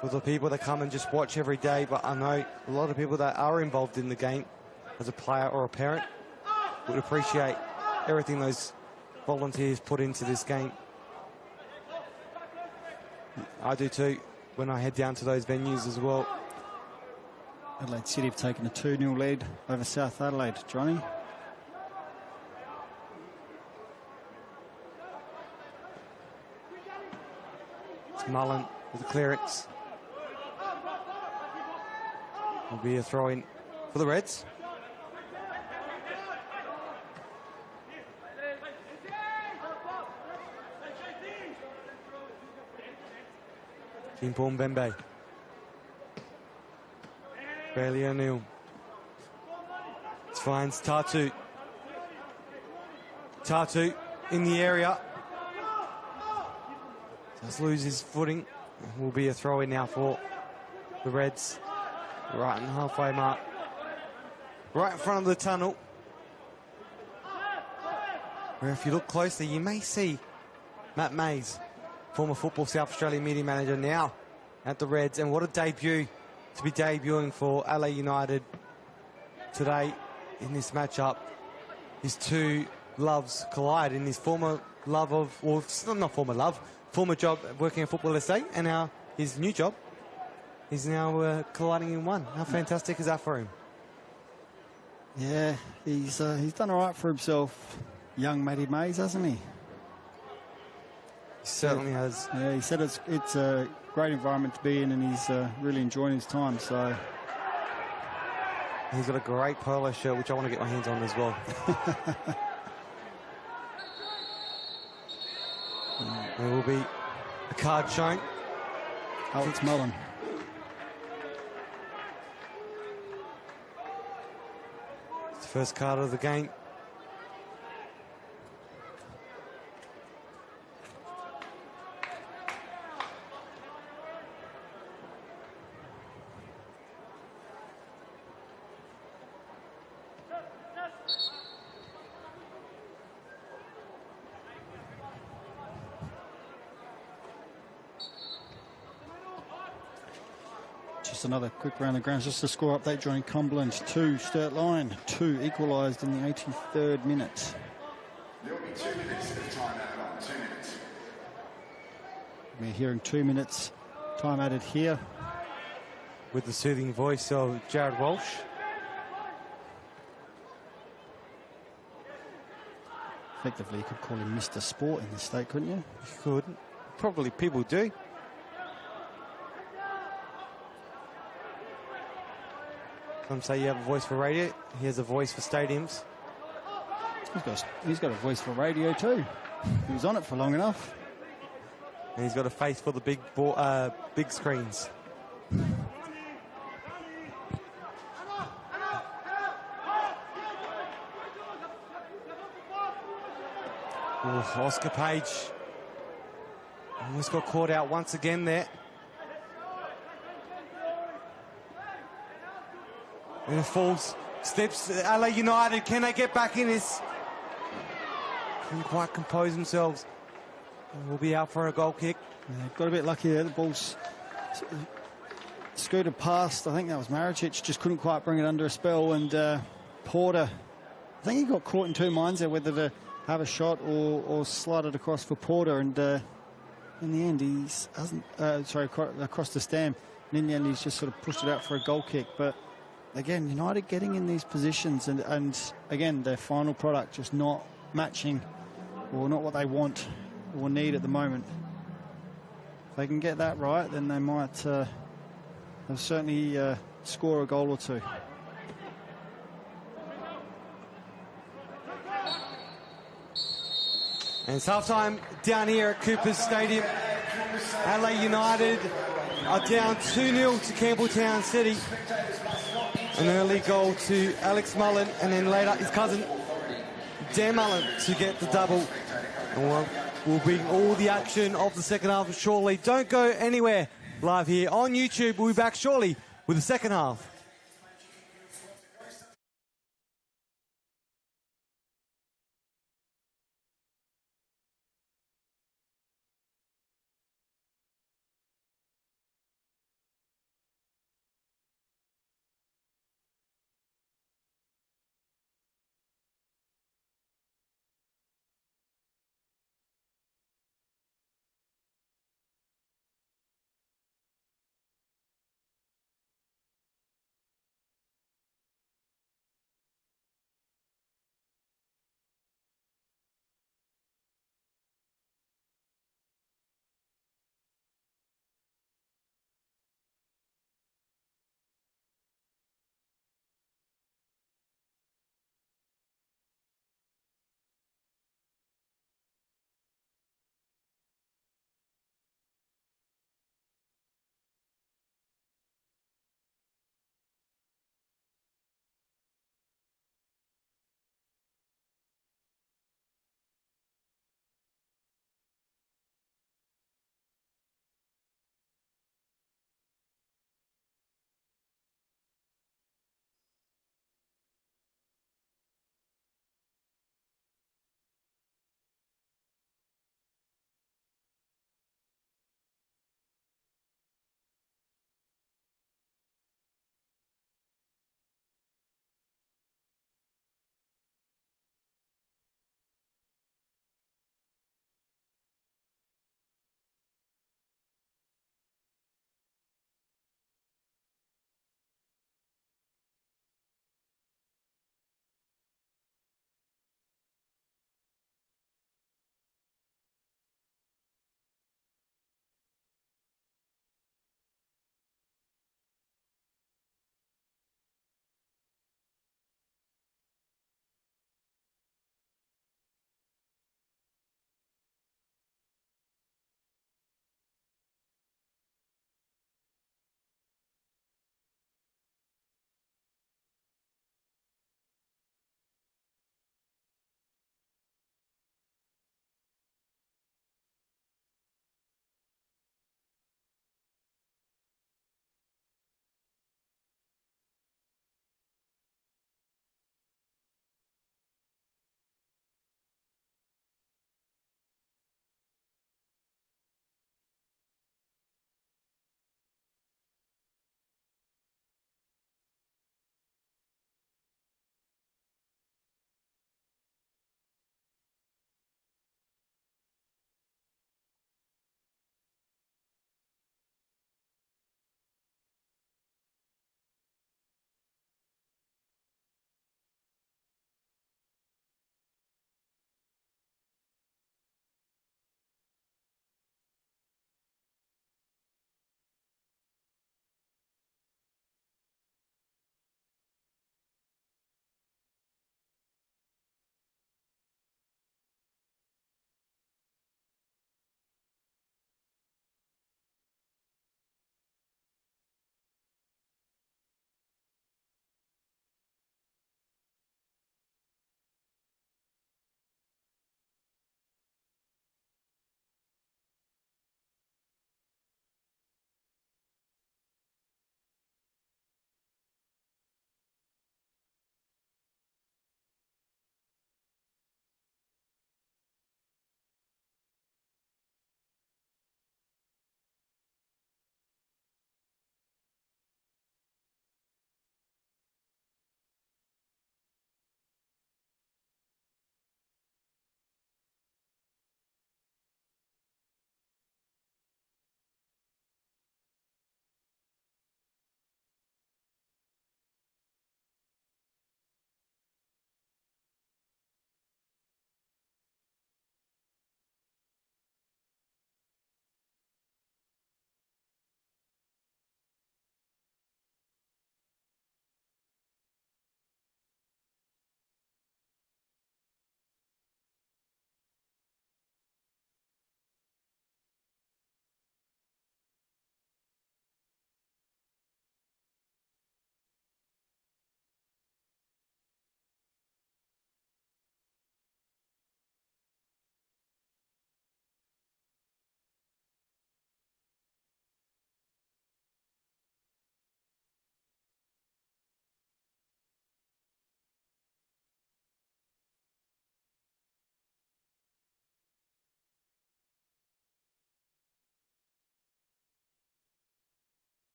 for the people that come and just watch every day. But I know a lot of people that are involved in the game as a player or a parent would appreciate everything those volunteers put into this game I do too, when I head down to those venues as well. Adelaide City have taken a 2-0 lead over South Adelaide. Johnny? It's Mullen with the clearance. Will be a throw-in for the Reds. Kimpo Mbembe. Bailey O'Neill. It finds Tatu. Tatu in the area. Just lose his footing. Will be a throw in now for the Reds. Right in the halfway mark. Right in front of the tunnel. Where if you look closely, you may see Matt Mays, former Football South Australian media manager, now at the Reds. And what a debut to be debuting for LA United today in this matchup. His two loves collide in his former love of, well, it's not former love, former job working at Football SA, and now his new job is now colliding in one. How fantastic is that for him? Yeah, he's done all right for himself, young Matty Mays, hasn't he? He certainly has. Yeah, he said it's a great environment to be in, and he's really enjoying his time. So he's got a great polo shirt, which I want to get my hands on as well. There will be a card shown. Alex Mullen. It's the first card of the game. Just another quick round of grounds. Just a score update, Johnny. Cumberland 2, Sturt Line 2, equalised in the 83rd minute. There will be 2 minutes of time added on. 2 minutes. We're hearing 2 minutes time added here. With the soothing voice of Jared Walsh. Effectively, you could call him Mr. Sport in this state, couldn't you? You could. Probably people do. Some say you have a voice for radio. He has a voice for stadiums. He's got a voice for radio too. He was on it for long enough. And he's got a face for the big screens. Ooh, Oscar Page almost got caught out once again there. And it falls, steps, LA United, can they get back in this? Couldn't quite compose themselves. And we'll be out for a goal kick. Yeah, got a bit lucky there. The ball's scooted past. I think that was Maricic. Just couldn't quite bring it under a spell. And Porter, I think he got caught in two minds there, whether to have a shot or slide it across for Porter. And in the end, he's hasn't. Across the stand. And in the end, he's just sort of pushed it out for a goal kick. But again, United getting in these positions, and again, their final product just not matching or not what they want or need at the moment. If they can get that right, then they might they'll certainly score a goal or two. And it's half-time down here at Coopers Stadium. Adelaide United are down 2-0 to Campbelltown City. An early goal to Alex Mullen, and then later his cousin Dan Mullen to get the double. And we'll bring all the action of the second half shortly. Don't go anywhere live here on YouTube. We'll be back shortly with the second half.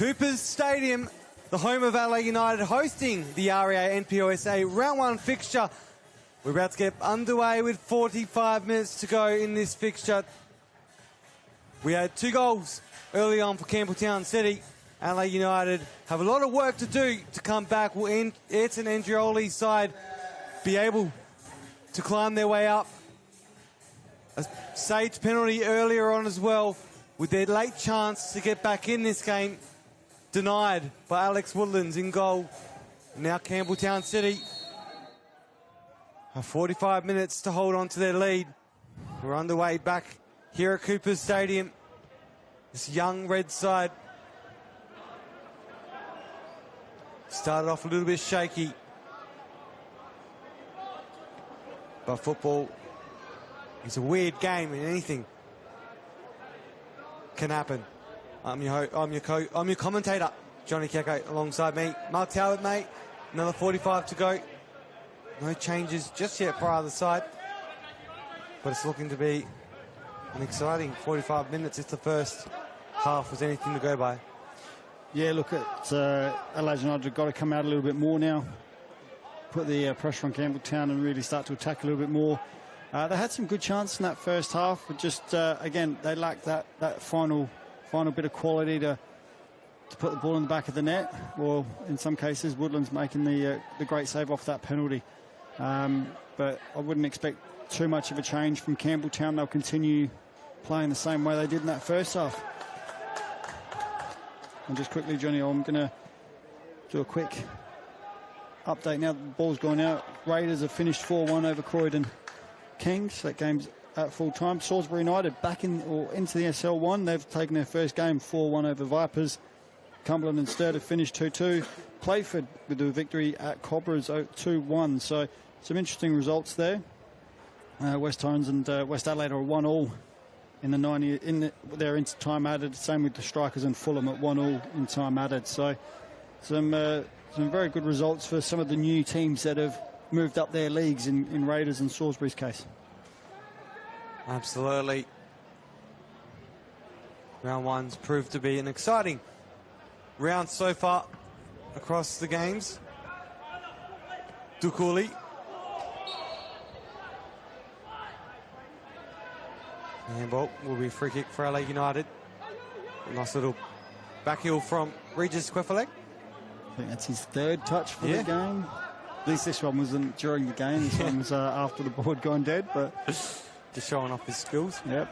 Coopers Stadium, the home of Adelaide United, hosting the REA NPLSA Round 1 fixture. We're about to get underway with 45 minutes to go in this fixture. We had 2 goals early on for Campbelltown City. Adelaide United have a lot of work to do to come back. Will Ayrton Andrioli's side be able to climb their way up? A Sage penalty earlier on as well, with their late chance to get back in this game, denied by Alex Woodlands in goal. Now Campbelltown City have 45 minutes to hold on to their lead. We're underway back here at Coopers Stadium. This young red side started off a little bit shaky, but football is a weird game and anything can happen. I'm your commentator, Johnny Kecko, alongside me, Mark Talbot, mate. Another 45 to go. No changes just yet for either side, but it's looking to be an exciting 45 minutes if the first half was anything to go by. Yeah, look at Adelaide United have got to come out a little bit more now, put the pressure on Campbelltown and really start to attack a little bit more. They had some good chances in that first half, but just, again, they lacked that final bit of quality to put the ball in the back of the net, or in some cases, Woodlands making the great save off that penalty. But I wouldn't expect too much of a change from Campbelltown. They'll continue playing the same way they did in that first half. And just quickly, Johnny, I'm going to do a quick update now. The ball's gone out. Raiders have finished 4-1 over Croydon Kings. That game's at full time. Salisbury United back into the SL1. They've taken their first game 4-1 over Vipers. Cumberland and Sturt have finished 2-2. Playford with the victory at Cobras 2-1. So some interesting results there. West Torrens and West Adelaide are 1-1 in the 90. They're into time added. Same with the Strikers and Fulham at 1-1 in time added. So some very good results for some of the new teams that have moved up their leagues in Raiders and Salisbury's case. Absolutely. Round 1's proved to be an exciting round so far across the games. Dukuli. Handball will be a free kick for LA United. A nice little back heel from Regis Quefalek. I think that's his 3rd touch for the game. At least this one wasn't during the game. This one was after the ball had gone dead, but just showing off his skills. Yep.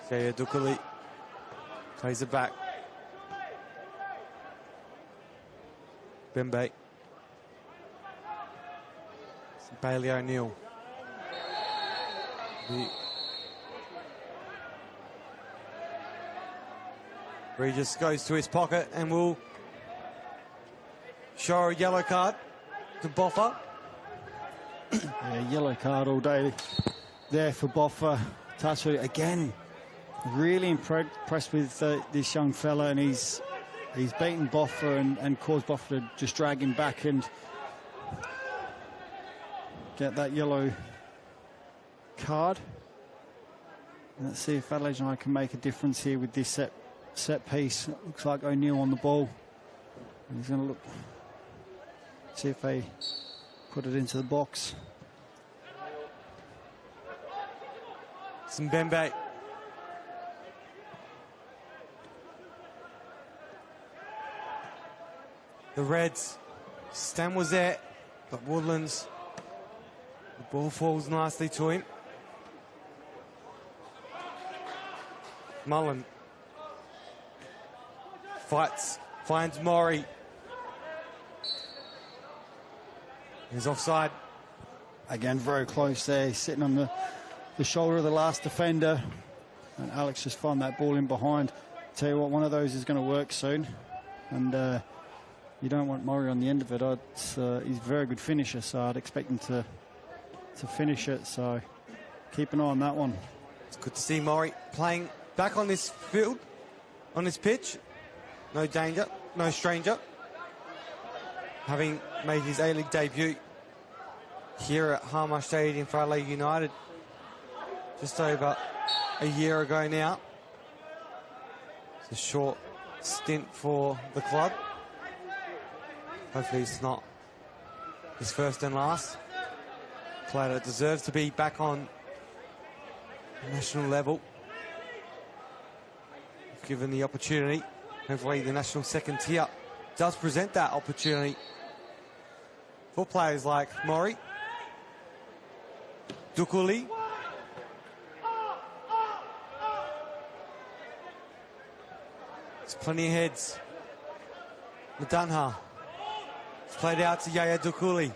Jaya Dukuli plays it back. Bembe. Bailey O'Neill. Regis goes to his pocket and will show a yellow card to Boffa. Yeah, yellow card all day there for Boffa. Tatsu again, really impressed with this young fella, and he's beaten Boffa and caused Boffa to just drag him back and get that yellow card. Let's see if Adelaide United can make a difference here with this set piece. It looks like O'Neill on the ball. He's going to look, see if they put it into the box. Mbembe. The Reds. Stam was there, but Woodlands. The ball falls nicely to him. Mullen fights, finds Maury. He's offside. Again, very close there, sitting on the shoulder of the last defender. And Alex just found that ball in behind. Tell you what, one of those is going to work soon. And you don't want Maury on the end of it. He's a very good finisher, so I'd expect him to finish it. So keep an eye on that one. It's good to see Maury playing back on this field, on this pitch. No danger, no stranger. Having made his A-League debut here at Harmer Stadium for Adelaide United just over a year ago now. It's a short stint for the club. Hopefully it's not his first and last. Player that deserves to be back on national level. If given the opportunity, hopefully the national second tier does present that opportunity for players like Mori, Dukuli, there's plenty of heads. Madanha. It's played out to Yaya Dukuli.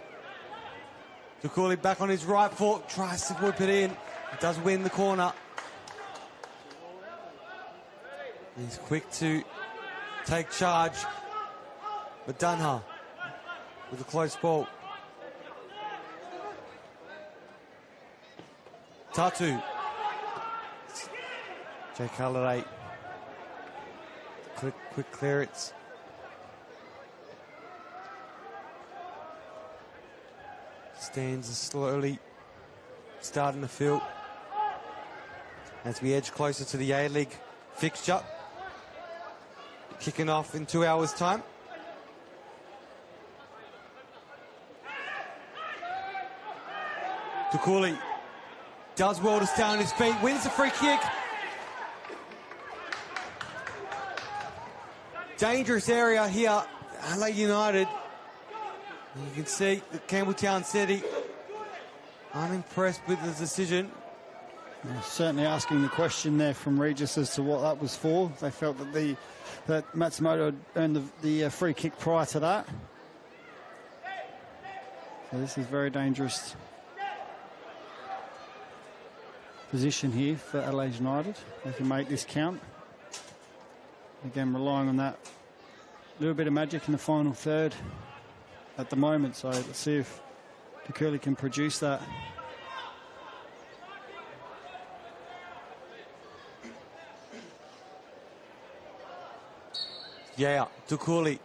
Dukuli back on his right foot, tries to whip it in. He does win the corner. He's quick to take charge. Madanha with a close ball. Tatu. Jake Halliday. Quick clearance. Stands slowly starting to fill as we edge closer to the A-League fixture. Kicking off in 2 hours' time. Dukuli does well to stay on his feet, wins the free kick. Dangerous area here, Adelaide United. You can see the Campbelltown City unimpressed with the decision. Certainly asking the question there from Regis as to what that was for. They felt that Matsumoto had earned the free kick prior to that. So this is very dangerous position here for Adelaide United. They can make this count. Again, relying on that little bit of magic in the final third at the moment. So let's see if Dukuli can produce that. Yeah, Dukuli.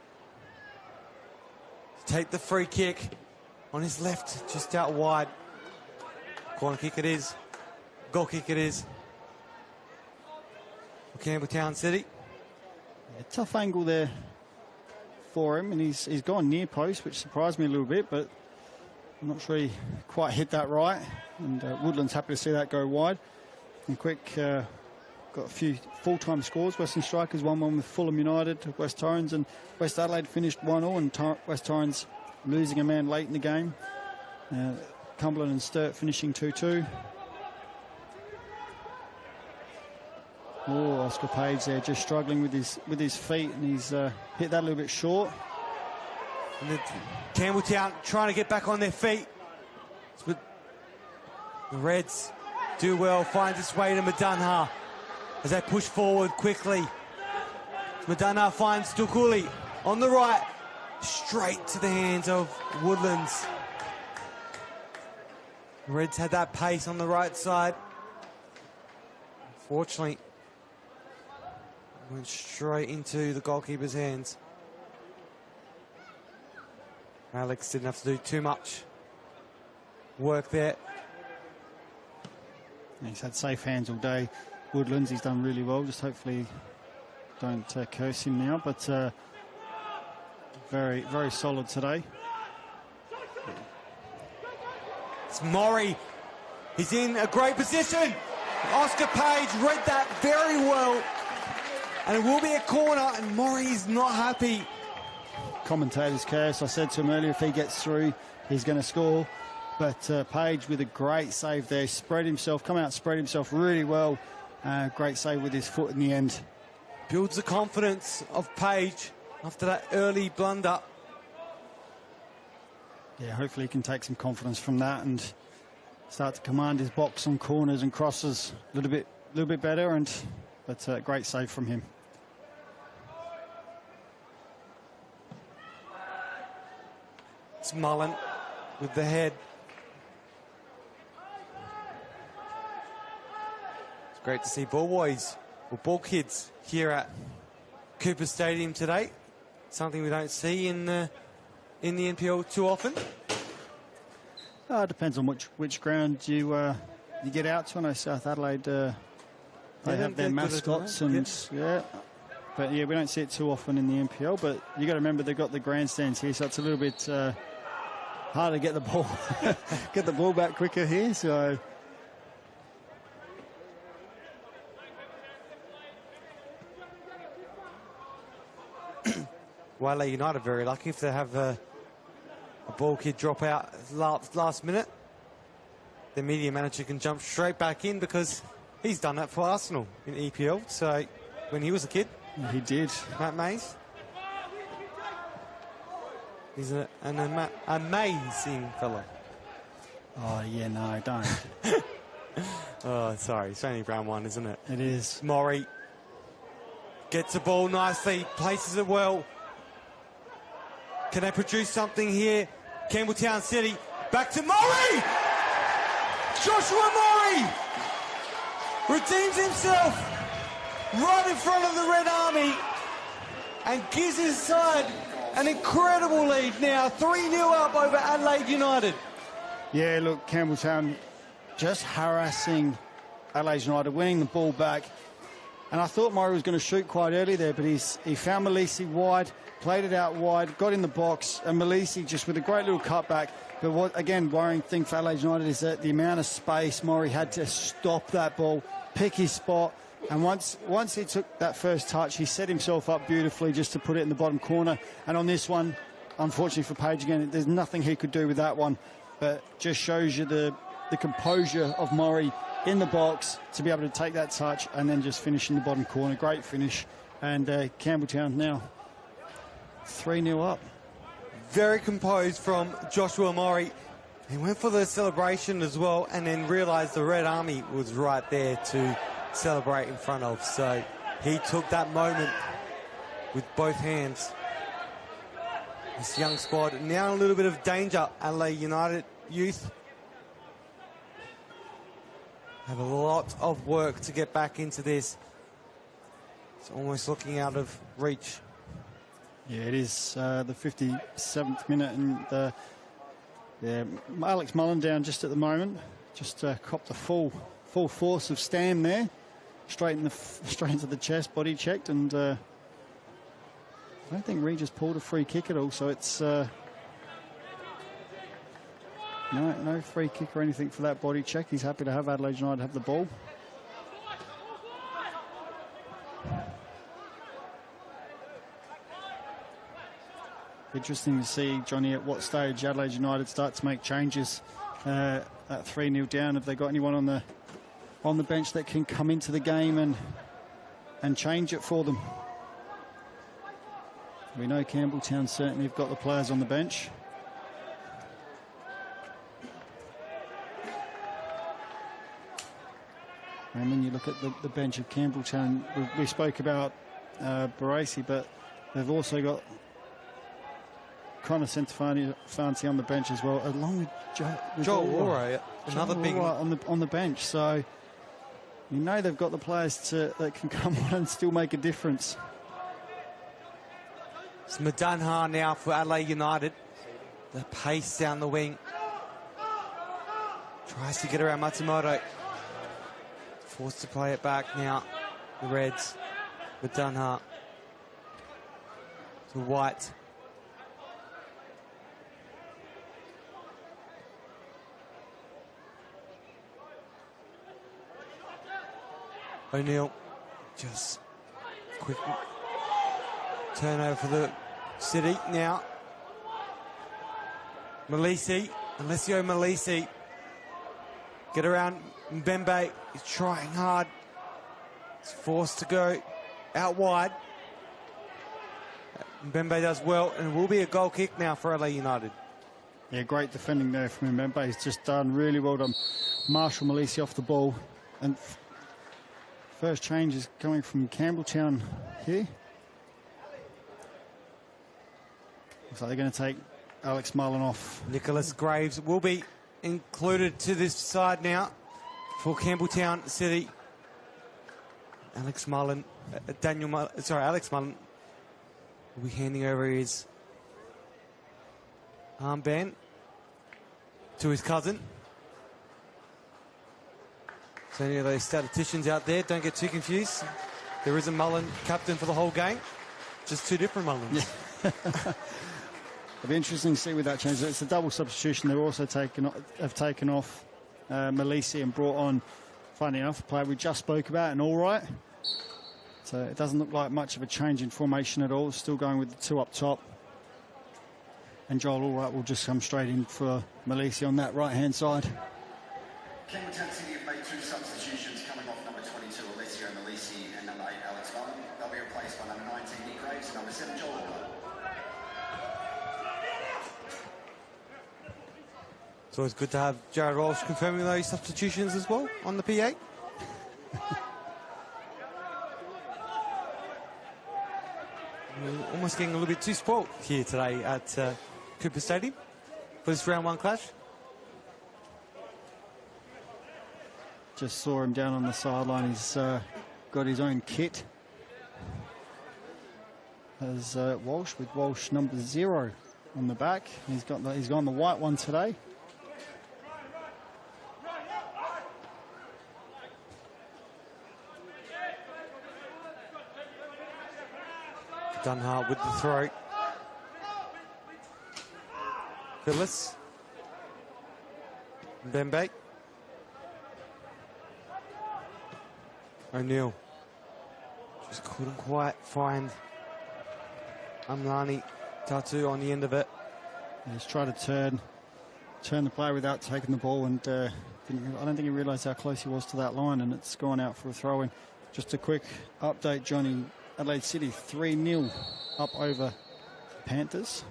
Take the free kick on his left, just out wide. Corner kick it is. Goal kick it is. For Campbelltown City. A tough angle there for him, and he's gone near post, which surprised me a little bit, but I'm not sure he quite hit that right. And Woodland's happy to see that go wide. And quick, got a few full-time scores. Western Strikers 1-1 with Fulham United, West Torrens, and West Adelaide finished 1-1, and West Torrens losing a man late in the game. Cumberland and Sturt finishing 2-2. Oh, Oscar Page there just struggling with his feet, and he's hit that a little bit short. And Campbelltown trying to get back on their feet. But the Reds do well, finds its way to Madanha as they push forward quickly. Madanha finds Dukuli on the right, straight to the hands of Woodlands. The Reds had that pace on the right side. Unfortunately, went straight into the goalkeeper's hands. Alex didn't have to do too much work there. He's had safe hands all day. Woodlands, he's done really well. Just hopefully don't curse him now, but very, very solid today. It's Mori. He's in a great position. Oscar Page read that very well. And it will be a corner, and Mori's not happy. Commentator's curse. I said to him earlier, if he gets through, he's going to score. But Page with a great save there. Spread himself, come out, spread himself really well. Great save with his foot in the end. Builds the confidence of Page after that early blunder. Yeah, hopefully he can take some confidence from that and start to command his box on corners and crosses a little bit better. But great save from him. It's Mullen with the head. It's great to see ball boys or ball kids here at Cooper Stadium today. Something we don't see in the NPL too often. It depends on which ground you get out to. I know South Adelaide They have their mascots and yeah. But yeah, we don't see it too often in the NPL. But you got to remember they've got the grandstands here, so it's a little bit hard to get the ball get the ball back quicker here. So Adelaide United very lucky if they have a ball kid drop out last minute. The media manager can jump straight back in because he's done that for Arsenal in EPL. So when he was a kid, he did. Matt Mays. He's an amazing fella. Oh yeah, no, don't. Oh, sorry, it's only round one, isn't it? It is. Murray gets the ball nicely, places it well. Can they produce something here? Campbelltown City, back to Murray! Joshua Murray redeems himself right in front of the Red Army and gives his side an incredible lead now, 3-0 up over Adelaide United. Yeah, look, Campbelltown just harassing Adelaide United, winning the ball back. And I thought Murray was going to shoot quite early there, but he found Malisi wide, played it out wide, got in the box, and Malisi just with a great little cutback. But what, again, worrying thing for Adelaide United is that the amount of space Murray had to stop that ball, pick his spot. And once he took that first touch, he set himself up beautifully just to put it in the bottom corner. And on this one, unfortunately for Page again, there's nothing he could do with that one. But just shows you the composure of Murray in the box to be able to take that touch and then just finish in the bottom corner. Great finish. And Campbelltown now 3-0 up. Very composed from Joshua Murray. He went for the celebration as well and then realised the Red Army was right there to celebrate in front of. So he took that moment with both hands. This young squad now in a little bit of danger. Adelaide United youth have a lot of work to get back into this. It's almost looking out of reach. Yeah, it is the 57th minute, and yeah, Alex Mullen down just at the moment. Just copped the full force of Stam there, straight into the chest, body checked, and I don't think Regis pulled a free kick at all. So it's no free kick or anything for that body check. He's happy to have Adelaide United have the ball. Interesting to see, Johnny, at what stage Adelaide United start to make changes. At 3-0 down, have they got anyone on the bench that can come into the game and change it for them? We know Campbelltown certainly have got the players on the bench. And when you look at the bench of Campbelltown, we spoke about Barassi, but they've also got Connor Centofanti on the bench as well, along with Joel Ora, another big on the bench. So you know they've got the players that can come on and still make a difference. It's Madanha now for Adelaide United. The pace down the wing. Tries to get around Matsumoto. Forced to play it back now. The Reds. Madanha to White. O'Neill, just quick turnover for the City now. Alessio Malisi, get around Mbembe, he's trying hard. He's forced to go out wide. Mbembe does well, and it will be a goal kick now for LA United. Yeah, great defending there from Mbembe. He's just done really well done. Marshall Malisi off the ball, and first change is coming from Campbelltown here. Looks like they're going to take Alex Mullen off. Nicholas Graves will be included to this side now for Campbelltown City. Alex Mullen will be handing over his armband to his cousin. So any of those statisticians out there, don't get too confused. There is a Mullen captain for the whole game. Just two different Mullins. Yeah. It'll be interesting to see with that change. It's a double substitution. They're also have taken off Malisi and brought on, funny enough, a player we just spoke about, and All Right. So it doesn't look like much of a change in formation at all. Still going with the two up top. And Joel All Right will just come straight in for Malisi on that right-hand side. Campbelltown City have made 2 substitutions coming off number 22, Alessio Malisi, and number 8, Alex Mullen. They'll be replaced by number 19, Nick Graves, and number 7, Joel All Right. It's always good to have Jared Walsh confirming those substitutions as well on the PA. We're almost getting a little bit too spoilt here today at Cooper Stadium for this round 1 clash. Just saw him down on the sideline. He's got his own kit. As Walsh, with Walsh number 0 on the back. He's gone the white one today. Dunhart with the throw. Phyllis. Bembe. O'Neill. Just couldn't quite find Amlani Tatu on the end of it. He's tried to turn the play without taking the ball, and I don't think he realised how close he was to that line, and it's gone out for a throw-in. Just a quick update, Johnny. Adelaide City 3-0 up over Panthers.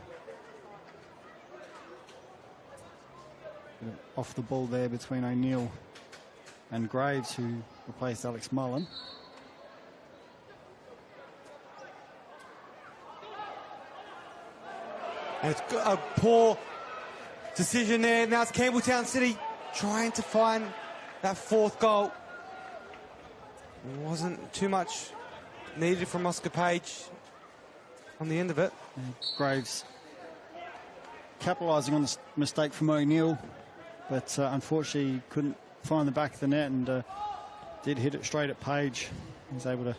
Off the ball there between O'Neill and Graves, who replaced Alex Mullen. And it's a poor decision there. Now it's Campbelltown City trying to find that 4th goal. It wasn't too much needed from Oscar Page on the end of it. And Graves capitalising on the mistake from O'Neill, but unfortunately couldn't find the back of the net, and did hit it straight at Page. He was able to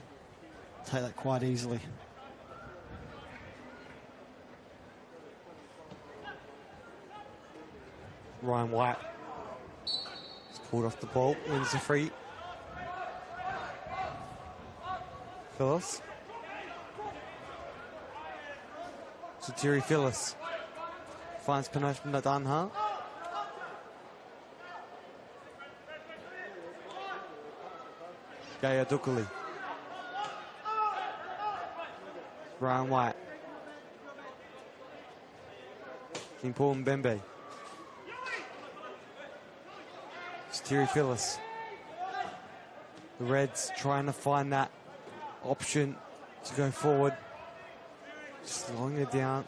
take that quite easily. Ryan White is pulled off the ball, wins the free. Phyllis. So Terry Phyllis finds punishment at Dunhart. Gaya Dukuli. Ryan White. King Paul Mbembe. It's Terry Phyllis. The Reds trying to find that option to go forward. Slowing it down.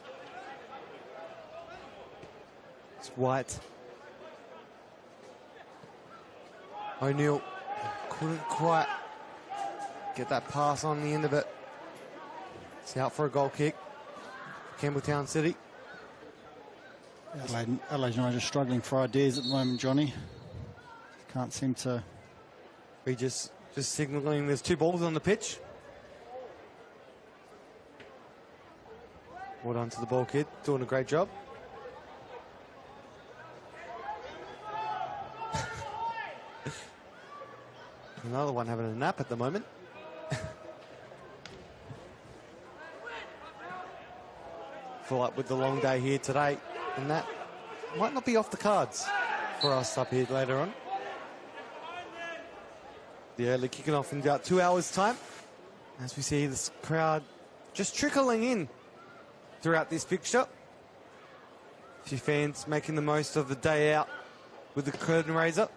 It's White. O'Neill couldn't quite get that pass on the end of it. It's out for a goal kick. Campbelltown City. Adelaide United just struggling for ideas at the moment, Johnny. Can't seem to... We just signalling there's 2 balls on the pitch. Well done to the ball kid, doing a great job. Another one having a nap at the moment. Full up with the long day here today, and that might not be off the cards for us up here later on. The early kicking off in about 2 hours' time, as we see this crowd just trickling in throughout this fixture. A few fans making the most of the day out with the curtain raiser.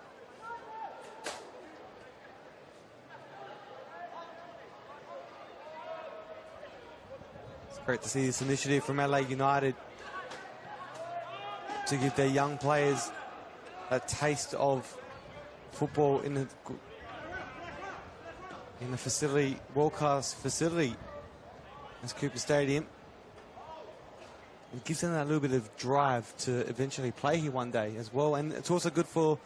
It's great to see this initiative from Adelaide United to give their young players a taste of football in a facility, world-class facility as Cooper Stadium. It gives them that little bit of drive to eventually play here one day as well. And it's also good for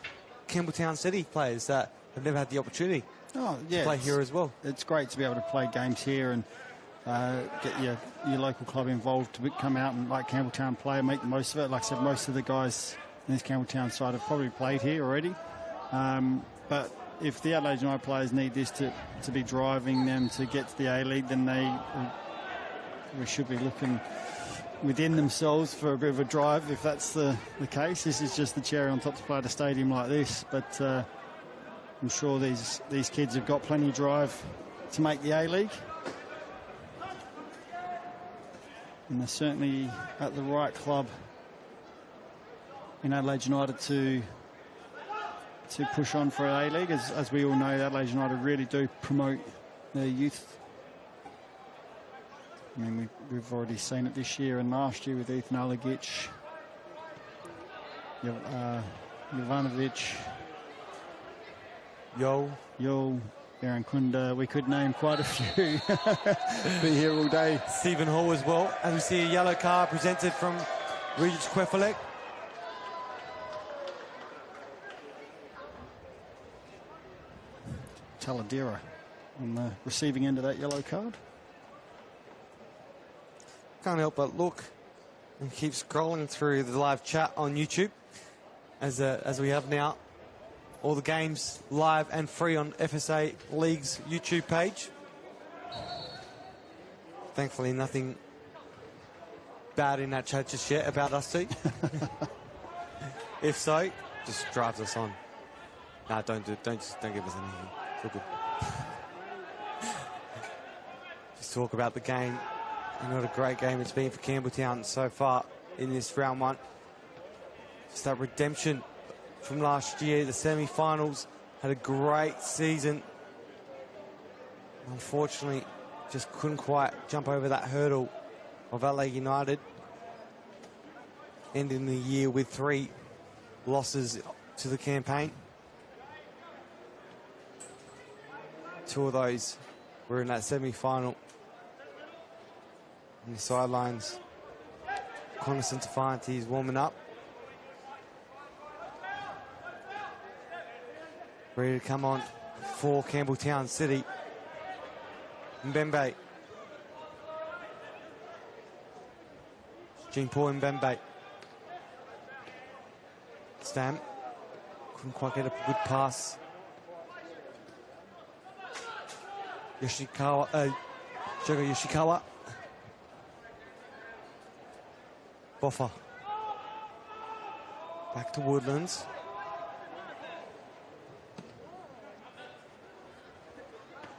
Campbelltown City players that They've never had the opportunity Oh, yeah, to play here as well. It's great to be able to play games here and get your local club involved to come out and, like Campbelltown, play and make the most of it. Like I said, most of the guys in this Campbelltown side have probably played here already. But if the Adelaide United players need this to be driving them to get to the A-League, then we should be looking within themselves for a bit of a drive if that's the case. This is just the cherry on top to play at a stadium like this, but I'm sure these kids have got plenty of drive to make the A-League. And they're certainly at the right club in Adelaide United to push on for A-League. As we all know, Adelaide United really do promote their youth. I mean, we've already seen it this year and last year with Ethan Alagic, Jovanovic, Yol, Aaron Kunda. We could name quite a few. Be here all day. Stephen Hall as well. And we see a yellow card presented from Regis Kwefalek. Taladera on the receiving end of that yellow card. Can't help but look and keep scrolling through the live chat on YouTube as we have now all the games live and free on FSA League's YouTube page. Thankfully, nothing bad in that chat just yet about us two. If so, just drives us on. Nah, don't give us anything. It's all good. Just talk about the game. And what a great game it's been for Campbelltown so far in this round one. Just that redemption from last year, the semi-finals, had a great season. Unfortunately, just couldn't quite jump over that hurdle of Adelaide United. Ending the year with 3 losses to the campaign. 2 of those were in that semi-final. On the sidelines, Connor Centofanti is warming up. Ready to come on for Campbelltown City. Mbembe. Jean-Paul Mbembe. Stam. Couldn't quite get a good pass. Jogo Yoshikawa. Boffa. Back to Woodlands.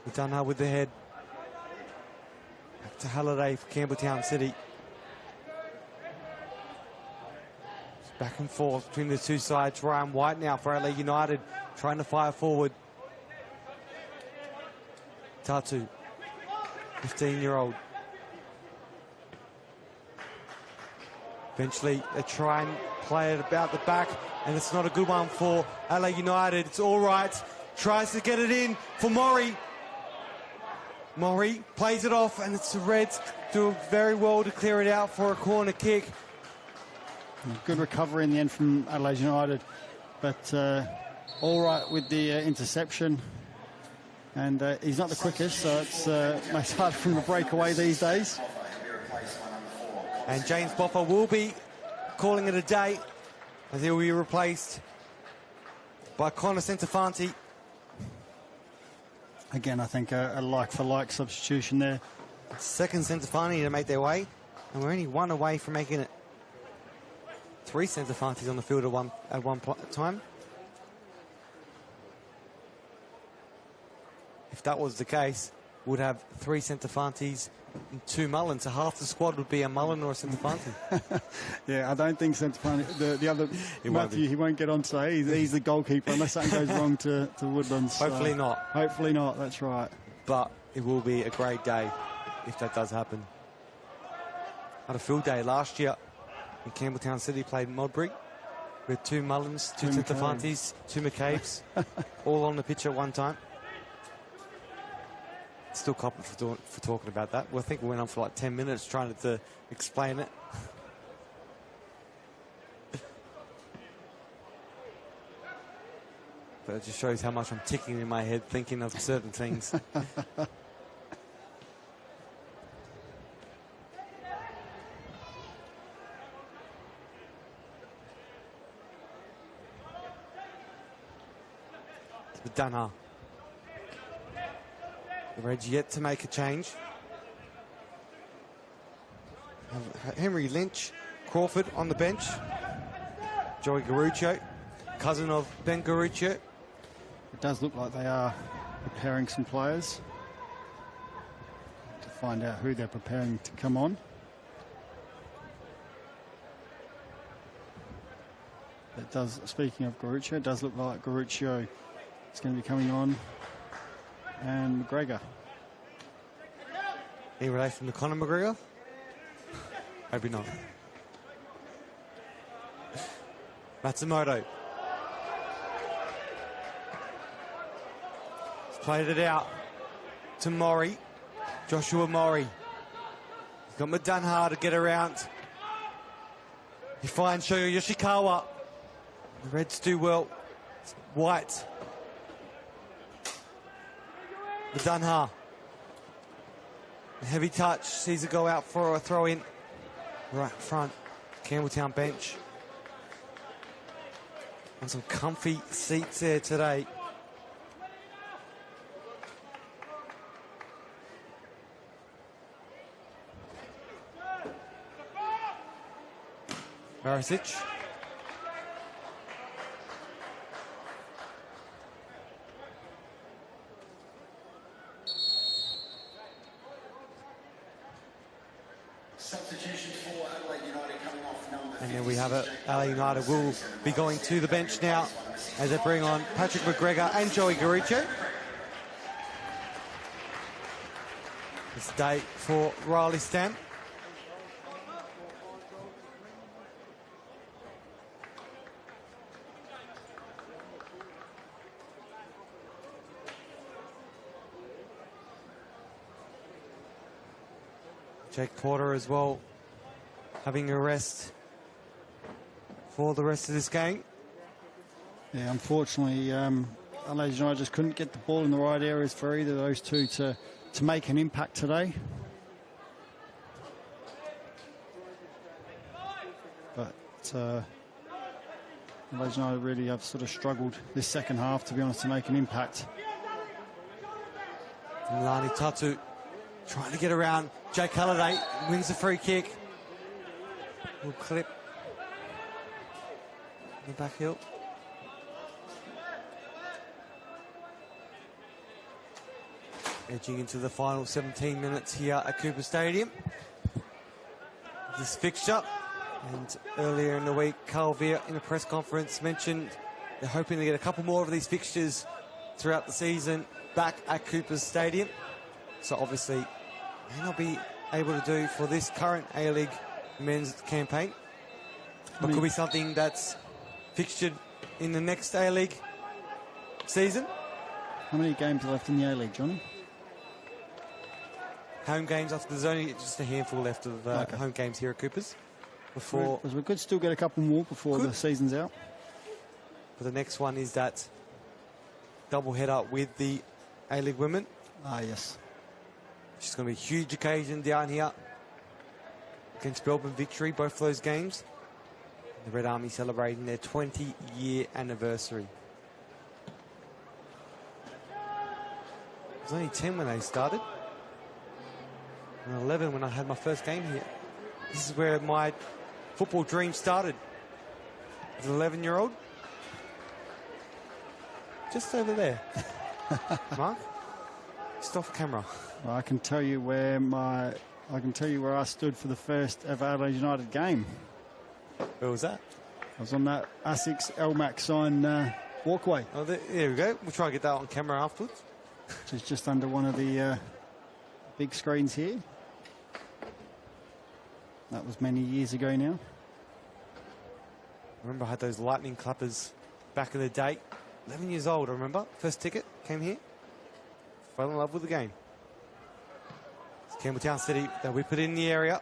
Udana with the head. Back to Halliday for Campbelltown City. It's back and forth between the two sides. Ryan White now for Adelaide United, trying to fire forward. Tatu, 15-year-old. Eventually, they try and play it about the back, and it's not a good one for Adelaide United. It's all right. Tries to get it in for Maury. Maury plays it off, and it's the Reds do very well to clear it out for a corner kick. Good recovery in the end from Adelaide United, but all right with the interception. And he's not the quickest, so it's makes it hard for him to break away these days. And James Boffa will be calling it a day as he'll be replaced by Connor Centofanti. Again, I think a like-for-like substitution there. Second Centofanti to make their way, and we're only 1 away from making it 3 Centofantis on the field at one time. If that was the case, we'd have 3 Centofantis and 2 Mullins. So half the squad would be a Mullen or a Centofanti. Yeah, I don't think Centofanti, the other Matthew, he won't get on today. He's the goalkeeper unless something goes wrong to Woodlands. Hopefully not. Hopefully not, that's right. But it will be a great day if that does happen. Had a field day last year when Campbelltown City played Modbury with 2 Mullins, 2 Centofantis, 2 McCabe's, all on the pitch at one time. Still copper for talking about that. Well, I think we went on for like 10 minutes trying to explain it. But it just shows how much I'm ticking in my head, thinking of certain things. It's Dunha. The Reds yet to make a change. Henry Lynch, Crawford on the bench. Joey Garuccio, cousin of Ben Garuccio. It does look like they are preparing some players to find out who they're preparing to come on. It does, speaking of Garuccio, it does look like Garuccio is going to be coming on. And McGregor. Any relation to Conor McGregor? Maybe not. Matsumoto. He's played it out to Mori. Joshua Mori. He's got Madunha to get around. He finds Shoyo Yoshikawa. The Reds do well. It's White. Madunha. Heavy touch. Sees it go out for a throw in. Right front. Campbelltown bench. And some comfy seats there today. Marisic. Substitutions for Adelaide United coming off number. And then we have it. Adelaide United will be going to the bench now as they bring on Patrick McGregor and Joey Garuccio. This day for Riley Stamp. Jake Porter as well, having a rest for the rest of this game. Yeah, unfortunately, Adelaide United just couldn't get the ball in the right areas for either of those two to make an impact today. But Adelaide United really have sort of struggled this second half, to be honest, to make an impact. And Lani Tatu trying to get around. Jake Halliday wins the free kick. Will clip the back heel. Edging into the final 17 minutes here at Cooper Stadium. This fixture. And earlier in the week, Carl Veer in a press conference mentioned they're hoping to get a couple more of these fixtures throughout the season back at Cooper Stadium. So obviously, may not be able to do for this current A-League men's campaign. But could be something that's fixtured in the next A-League season. How many games are left in the A-League, Johnny? Home games, after there's only just a handful left of home games here at Coopers. Before, because we could still get a couple more before the season's out. But the next one is that double header with the A-League women. Ah, yes. Which is going to be a huge occasion down here against Melbourne Victory, both of those games. The Red Army celebrating their 20-year anniversary. It was only 10 when they started, and 11 when I had my first game here. This is where my football dream started as an 11-year-old. Just over there. Mark, just off camera. Well, I can tell you where I stood for the first ever Adelaide United game. Where was that? I was on that ASICS LMAC sign walkway. Oh, there we go. We'll try and get that on camera afterwards. Which is just under one of the big screens here. That was many years ago now. I remember I had those lightning clappers back in the day. 11 years old, I remember. First ticket, came here. Fell in love with the game. It's Campbelltown City, they'll whip it in the area.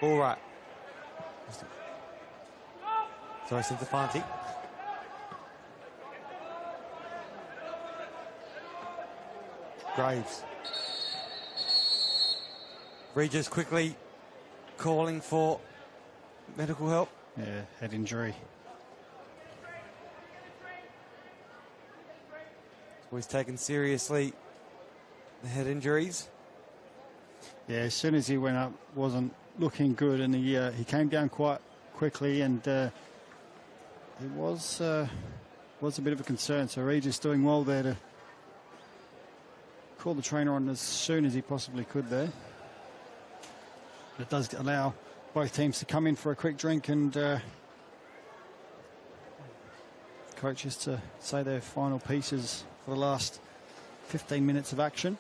All right. Close into Fanti. Graves. Regis quickly calling for medical help. Yeah, head injury. So he's taken seriously the head injuries. Yeah, as soon as he went up, wasn't looking good, and he came down quite quickly, and it was a bit of a concern. So Regis doing well there to call the trainer on as soon as he possibly could there. It does allow both teams to come in for a quick drink and coaches to say their final pieces for the last 15 minutes of action.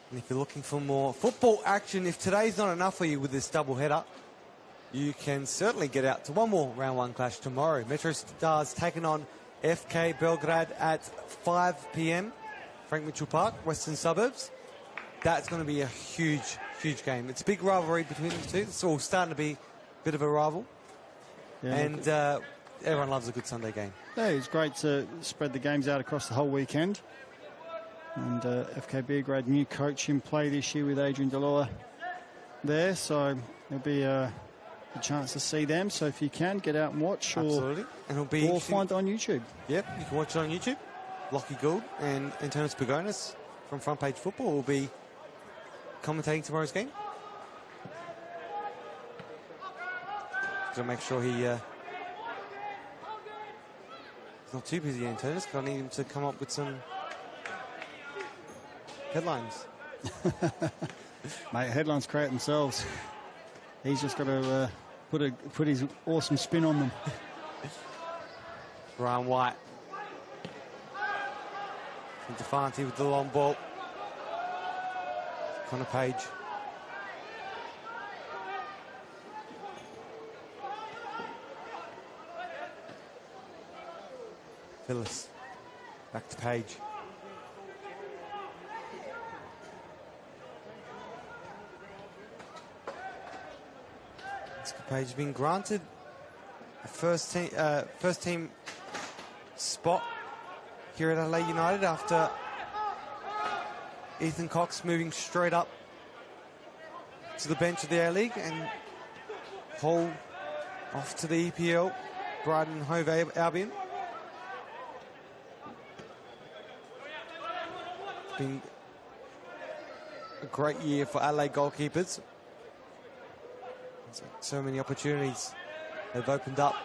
And if you're looking for more football action, if today's not enough for you with this double header, you can certainly get out to one more round one clash tomorrow. Metro Stars taking on FK Belgrade at 5 p.m. Frank Mitchell Park, Western Suburbs. That's going to be a huge, huge game. It's a big rivalry between the two. It's all starting to be a bit of a rival. Yeah, and everyone loves a good Sunday game. Yeah, it's great to spread the games out across the whole weekend. And FK Belgrade, new coach in play this year with Adrian Deloya there. So there'll be a chance to see them. So if you can, get out and watch. Absolutely. And it'll be or find it on YouTube. Yep, you can watch it on YouTube. Lockie Gould and Antonis Pagonis from Front Page Football will be commentating tomorrow's game. Got to make sure he's not too busy, Antonis, because I need him to come up with some headlines. Mate, headlines create themselves. He's just got to put his awesome spin on them. Ryan White. Into Fanti with the long ball. Connor Page. Phyllis. Back to Page. Page has been granted a first team spot here at Adelaide United after Ethan Cox moving straight up to the bench of the A-League, and Hall off to the EPL, Brighton and Hove Albion. It's been a great year for Adelaide goalkeepers. So many opportunities have opened up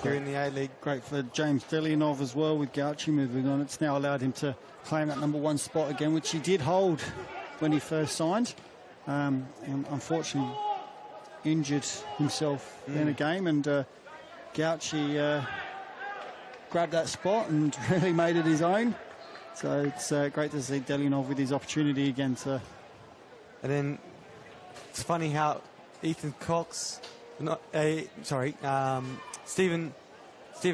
here in the A-League. Great for James Delianov as well, with Gauchi moving on. It's now allowed him to claim that number 1 spot again, which he did hold when he first signed. And unfortunately injured himself in a game, and Gauchi grabbed that spot and really made it his own. So it's great to see Delianov with his opportunity again. And then it's funny how Ethan Cox, Stephen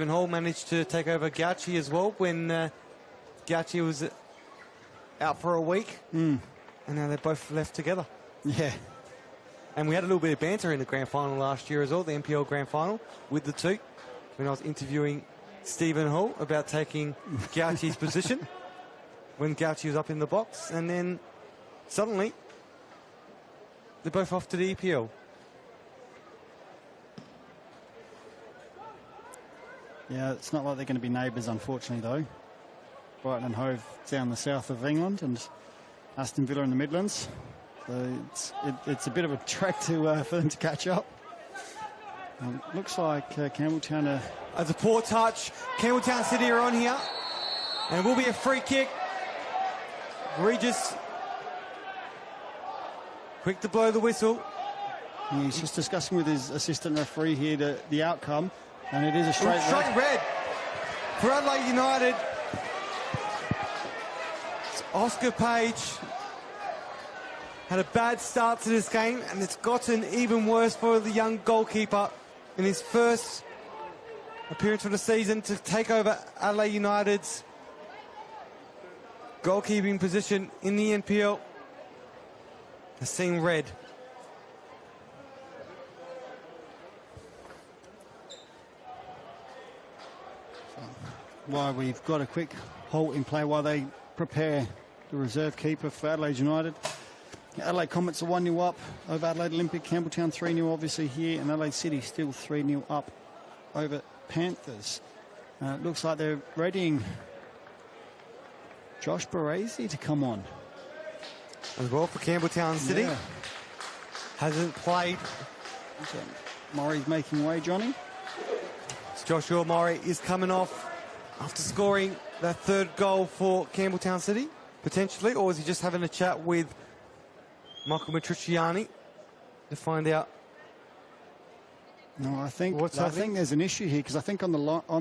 Hall managed to take over Gauchi as well when Gauchi was out for a week, and now they're both left together. Yeah. And we had a little bit of banter in the grand final last year as well, the NPL grand final, with the two, when I was interviewing Stephen Hall about taking Gauchi's position when Gauchi was up in the box, and then suddenly they're both off to the EPL. Yeah, it's not like they're going to be neighbours, unfortunately, though. Brighton and Hove down the south of England, and Aston Villa in the Midlands. So it's a bit of a trek for them to catch up. Looks like Campbelltown As a poor touch, Campbelltown City are on here, and it will be a free kick. Regis quick to blow the whistle. He's just discussing with his assistant referee here the outcome, and it is a straight red for Adelaide United. It's Oscar Page had a bad start to this game, and it's gotten even worse for the young goalkeeper in his first appearance for the season to take over Adelaide United's goalkeeping position in the NPL. Has seen red. why we've got a quick halt in play while they prepare the reserve keeper for Adelaide United. Adelaide Comets are 1-0 up over Adelaide Olympic. Campbelltown 3-0 obviously here, and Adelaide City still 3-0 up over Panthers. Looks like they're readying Josh Baresi to come on. As well for Campbelltown City. Yeah. Hasn't played. So Murray's making way, Johnny. Joshua Murray is coming off after scoring that third goal for Campbelltown City, potentially, or is he just having a chat with Michael Matriciani to find out? No, I think What's happening? there's an issue here, because I think on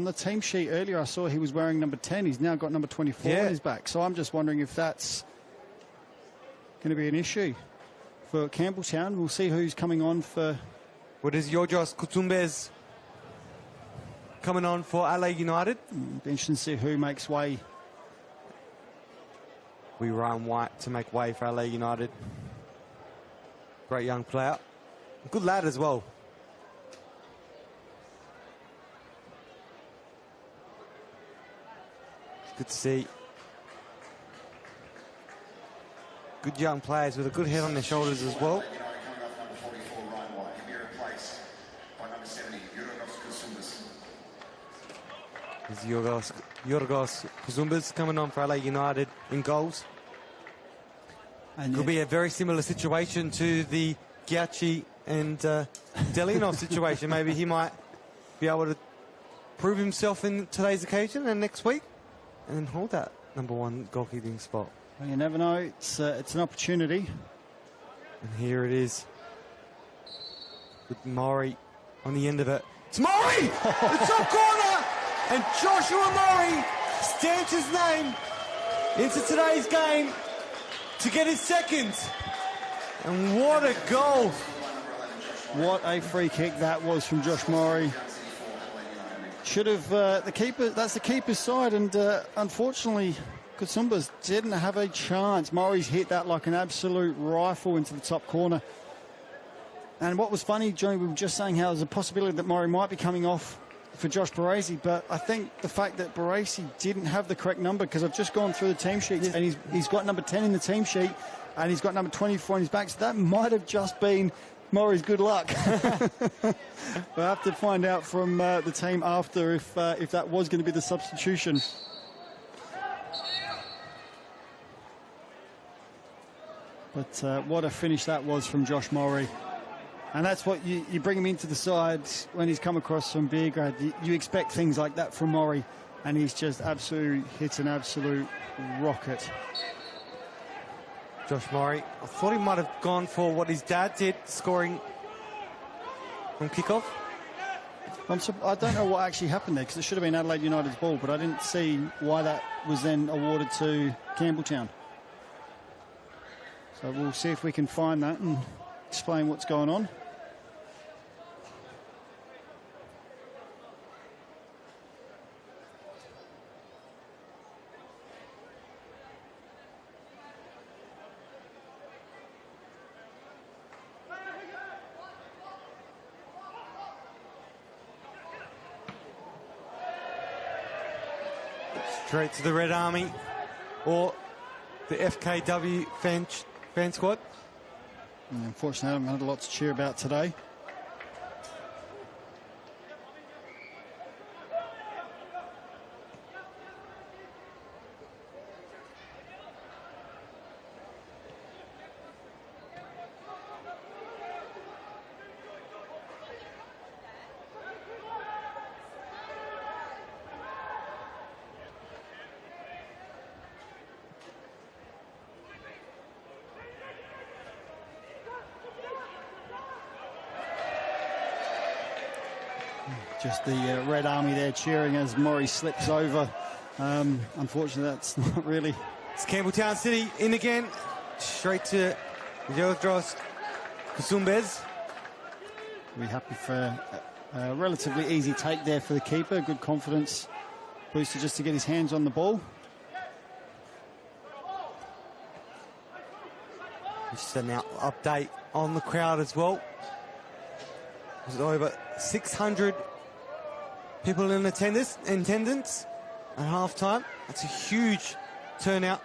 the team sheet earlier I saw he was wearing number 10. He's now got number 24 on his back. So I'm just wondering if that's going to be an issue for Campbelltown. We'll see who's coming on for... What is Yorgos Kutumbes coming on for Adelaide United? Be interesting to see who makes way. We Ryan White to make way for Adelaide United. Great young player. Good lad as well. Good to see. Good young players with a good head on their shoulders as well. Coming off number 44, Ryan White. He'll be replaced by number 70, Yorgos Kusumbas. Yorgos Kuzumbas coming on for LA United in goals. And Could be a very similar situation to the Giachi and Delinov situation. Maybe he might be able to prove himself in today's occasion and next week and hold that number one goalkeeping spot. Well, you never know. It's an opportunity. And here it is with Murray on the end of it. It's Murray! The top corner! And Joshua Murray stamps his name into today's game to get his second. And what a goal! What a free kick that was from Josh Murray. Should have the keeper. That's the keeper's side, and unfortunately, Kusumbas didn't have a chance. Murray's hit that like an absolute rifle into the top corner. And what was funny, Johnny, we were just saying how there's a possibility that Murray might be coming off for Josh Baresi, but I think the fact that Baresi didn't have the correct number, because I've just gone through the team sheets, and he's got number 10 in the team sheet, and he's got number 24 on his back, so that might have just been Murray's good luck. We'll have to find out from the team after if that was going to be the substitution. But what a finish that was from Josh Murray. And that's what you bring him into the side when he's come across from Beergrad. You expect things like that from Murray, and he's just absolutely hit an absolute rocket. Josh Murray, I thought he might have gone for what his dad did, scoring from kickoff. I don't know what actually happened there, because it should have been Adelaide United's ball, but I didn't see why that was then awarded to Campbelltown. So we'll see if we can find that and explain what's going on. Straight to the Red Army or the FKW fan squad. And unfortunately, I haven't had a lot to cheer about today. Just the Red Army there cheering as Murray slips over. Unfortunately, that's not really... It's Campbelltown City in again. Straight to Yorgos Kusumbes. We're happy for a relatively easy take there for the keeper. Good confidence booster just to get his hands on the ball. Just an update on the crowd as well. There's over 600 people in attendance, at half-time. That's a huge turnout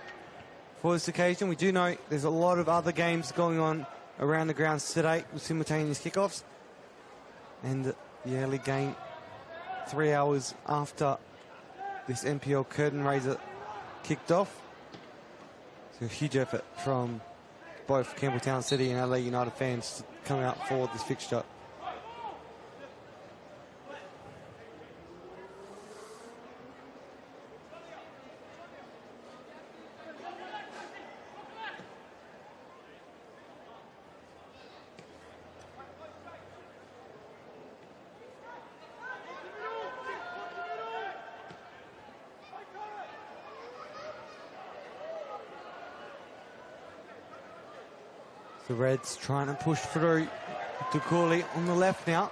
for this occasion. We do know there's a lot of other games going on around the grounds today with simultaneous kickoffs. And the early game 3 hours after this NPL curtain raiser kicked off. So a huge effort from both Campbelltown City and Adelaide United fans coming out for this fixture. The Reds trying to push through. Dukuli on the left now.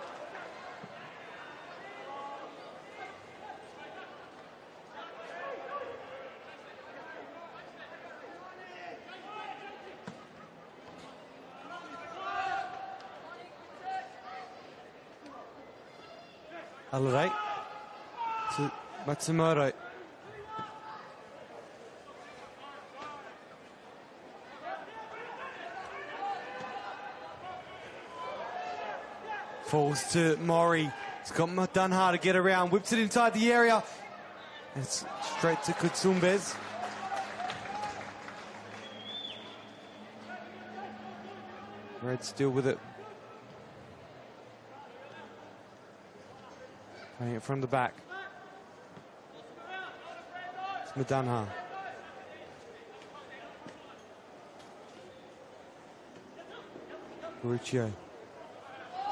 Adelaide to Matsumoto. Falls to Maury. He's got Dunha to get around. Whips it inside the area. And it's straight to Kutsumbes. Red still with it. Playing it from the back. It's Madunha. Mauricio.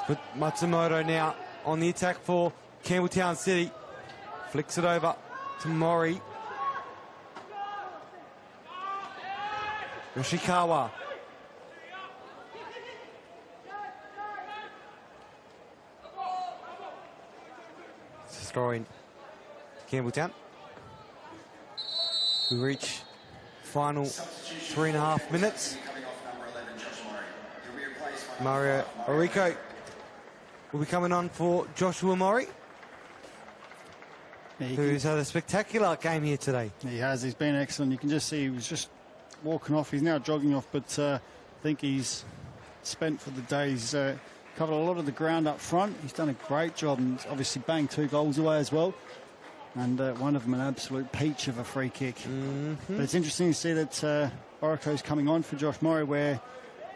But Matsumoto now on the attack for Campbelltown City. Flicks it over to Mori. Yoshikawa. It's throwing Campbelltown. We reach final 3.5 minutes. Mario Orico will be coming on for Joshua Mori, who's had a spectacular game here today. He has. He's been excellent. You can just see he was just walking off. He's now jogging off, but I think he's spent for the day. He's covered a lot of the ground up front. He's done a great job and obviously banged 2 goals away as well. And one of them an absolute peach of a free kick. But it's interesting to see that Orico's coming on for Josh Mori, where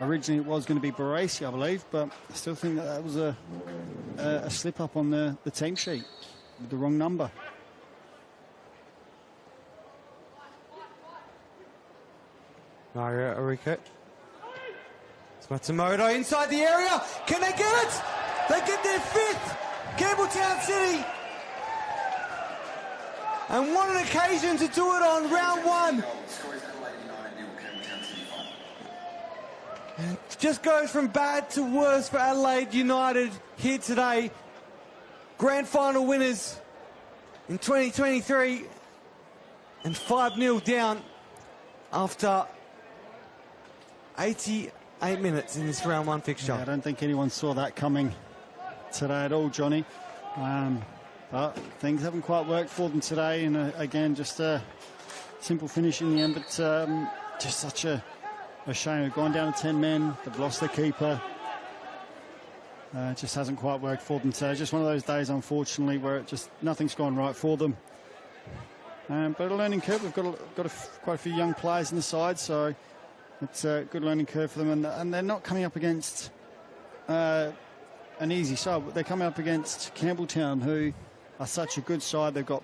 originally it was going to be Baresi, I believe, but I still think that that was a slip-up on the team sheet with the wrong number. Mario Orico. It's Matsumoto inside the area. Can they get it? They get their 5th. Campbelltown City. And what an occasion to do it on round 1. And it just goes from bad to worse for Adelaide United here today. Grand final winners in 2023 and 5-0 down after 88 minutes in this round 1 fixture. Yeah, I don't think anyone saw that coming today at all, Johnny. But things haven't quite worked for them today, and again, just a simple finish in the end, but just such a shame. They've gone down to 10 men, they've lost their keeper. It just hasn't quite worked for them today. Just one of those days, unfortunately, where it just nothing's gone right for them. But a learning curve. We've got quite a few young players in the side, so it's a good learning curve for them. And they're not coming up against an easy side. They're coming up against Campbelltown, who are such a good side. They've got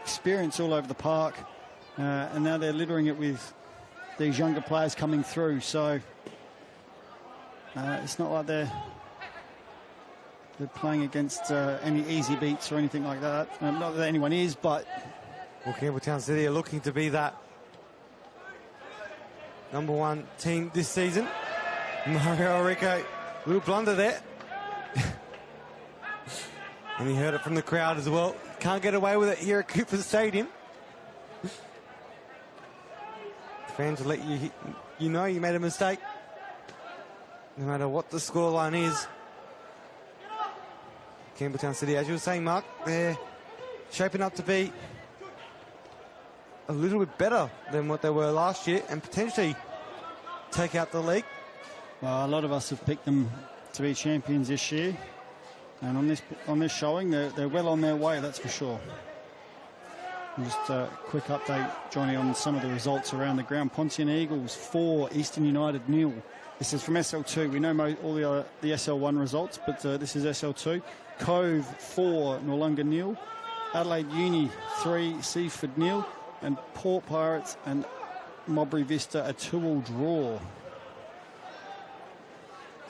experience all over the park, and now they're littering it with these younger players coming through. So it's not like they're playing against any easy beats or anything like that. Not that anyone is, but well, Campbelltown City are looking to be that #1 team this season. Mario Orico, little blunder there. And he heard it from the crowd as well. Can't get away with it here at Cooper Stadium. Fans will let you know you made a mistake, no matter what the scoreline is. Campbelltown City, as you were saying, Mark, they're shaping up to be a little bit better than what they were last year and potentially take out the league. Well, a lot of us have picked them to be champions this year, and on this showing, they're well on their way, that's for sure. Just a quick update, Johnny, on some of the results around the ground. Pontian Eagles 4, Eastern United 0. This is from SL2. We know all the SL1 results, but this is SL2. Cove 4, Noarlunga 0. Adelaide Uni 3, Seaford 0. And Port Pirates and Mowbray Vista a 2-2 draw.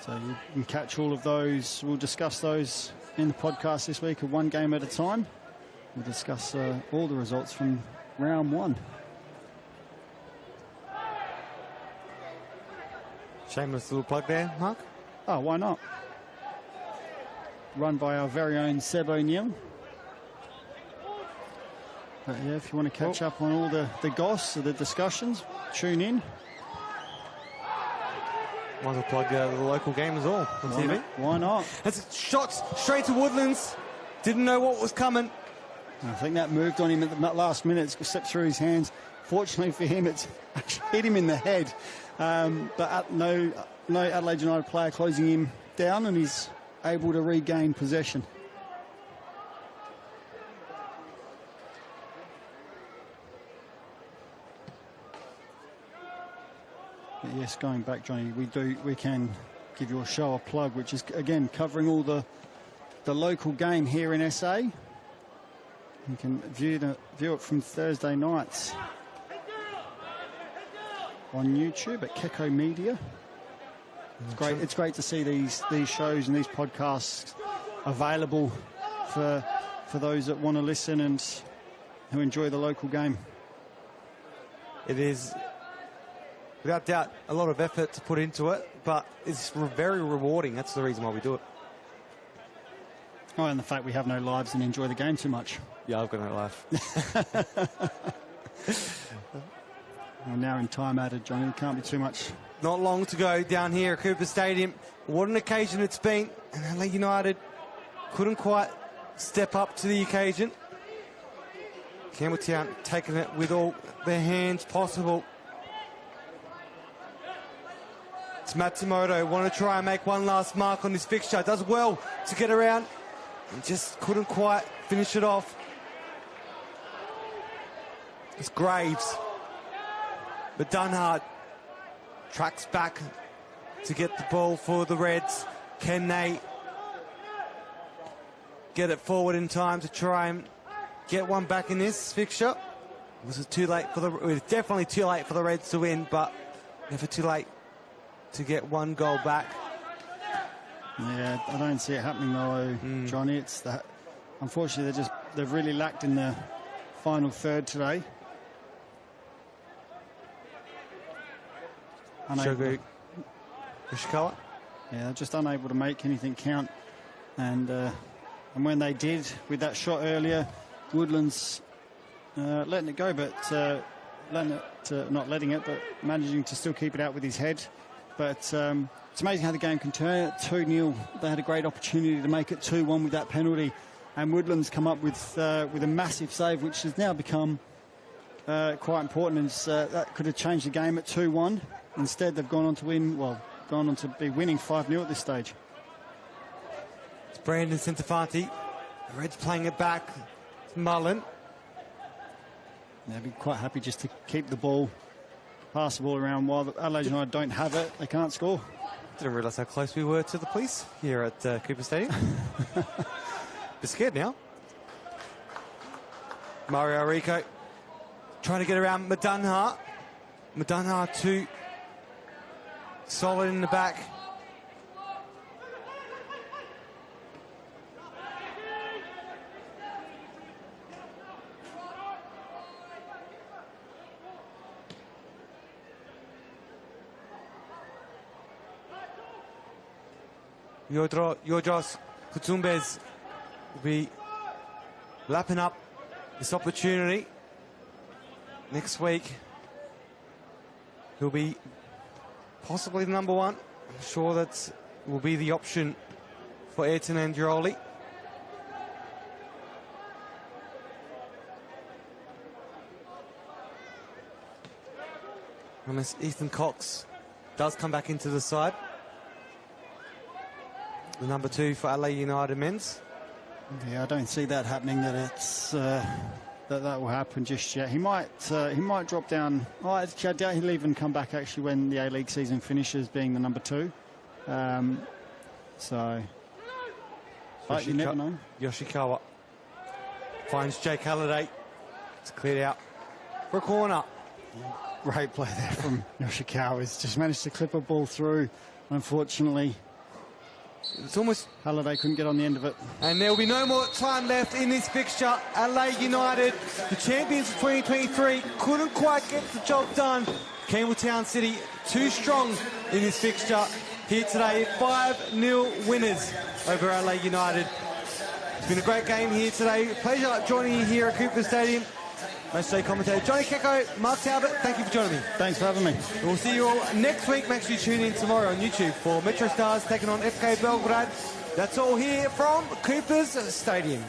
So you can catch all of those. We'll discuss those in the podcast this week, one game at a time. We'll discuss all the results from round 1. Shameless little plug there, Mark. Oh, why not? Run by our very own Seb O'Neill. But yeah, if you want to catch up on all the goss, the discussions, tune in. Might as well plug the local game as well on TV. Why not? That's shots straight to Woodlands. Didn't know what was coming. I think that moved on him at the last minute. It slipped through his hands. Fortunately for him, it's actually hit him in the head. But no Adelaide United player closing him down, and he's able to regain possession. But yes, going back, Johnny, we can give your show a plug, which is again covering all the local game here in SA. You can view it from Thursday nights on YouTube at Keko Media. It's great to see these shows and these podcasts available for those that want to listen and who enjoy the local game. It is, without doubt, a lot of effort to put into it, but it's very rewarding. That's the reason why we do it. Oh, and the fact we have no lives and enjoy the game too much. Yeah, I've got no life. Well, now in time added, Johnny. Can't be too much. Not long to go down here at Cooper Stadium. What an occasion it's been. And Adelaide United couldn't quite step up to the occasion. Campbelltown taking it with all their hands possible. It's Matsumoto. Want to try and make one last mark on this fixture. Does well to get around. And just couldn't quite finish it off. It's Graves. But Dunhart tracks back to get the ball for the Reds. Can they get it forward in time to try and get one back in this fixture? Was it too late for it was definitely too late for the Reds to win, but never too late to get one goal back. Yeah, I don't see it happening though, Johnny. It's that. Unfortunately, they've really lacked in the final third today. Shogu Ishikawa. Yeah, they're just unable to make anything count. And when they did, with that shot earlier, Woodlands letting it go, but not letting it, but managing to still keep it out with his head. But it's amazing how the game can turn. 2-0. They had a great opportunity to make it 2-1 with that penalty, and Woodlands come up with a massive save, which has now become quite important. And that could have changed the game at 2-1. Instead, they've gone on to be winning 5-0 at this stage. It's Brandon Centofanti. The Reds playing it back. It's Mullen. They'd be quite happy just to keep the ball, pass the ball around while the Adelaide United don't have it. They can't score. Didn't realise how close we were to the police here at Cooper Stadium. Bit scared now. Mario Rico trying to get around Madunha. Madunha too solid in the back. Yodros Kutumbes will be lapping up this opportunity. Next week, he'll be possibly the number one. I'm sure that will be the option for Ayrton Andrioli. Unless Ethan Cox does come back into the side. The number 2 for Adelaide United men's. Yeah, I don't see that happening. That it's that will happen just yet. He might drop down. Oh, actually, I doubt he'll even come back actually when the A-League season finishes, being the number 2. But you never know. Yoshikawa finds Jake Halliday. It's cleared out for a corner. Great play there from Yoshikawa. He's just managed to clip a ball through. Unfortunately, it's almost... Halliday couldn't get on the end of it. And there will be no more time left in this fixture. Adelaide United, the champions of 2023, couldn't quite get the job done. Campbelltown City, too strong in this fixture. Here today, 5-0 winners over Adelaide United. It's been a great game here today. Pleasure joining you here at Cooper Stadium. Matchday commentator Johnny Kecko, Mark Talbot, thank you for joining me. Thanks for having me. We'll see you all next week. Make sure you tune in tomorrow on YouTube for Metro Stars taking on FK Belgrade. That's all here from Cooper's Stadium.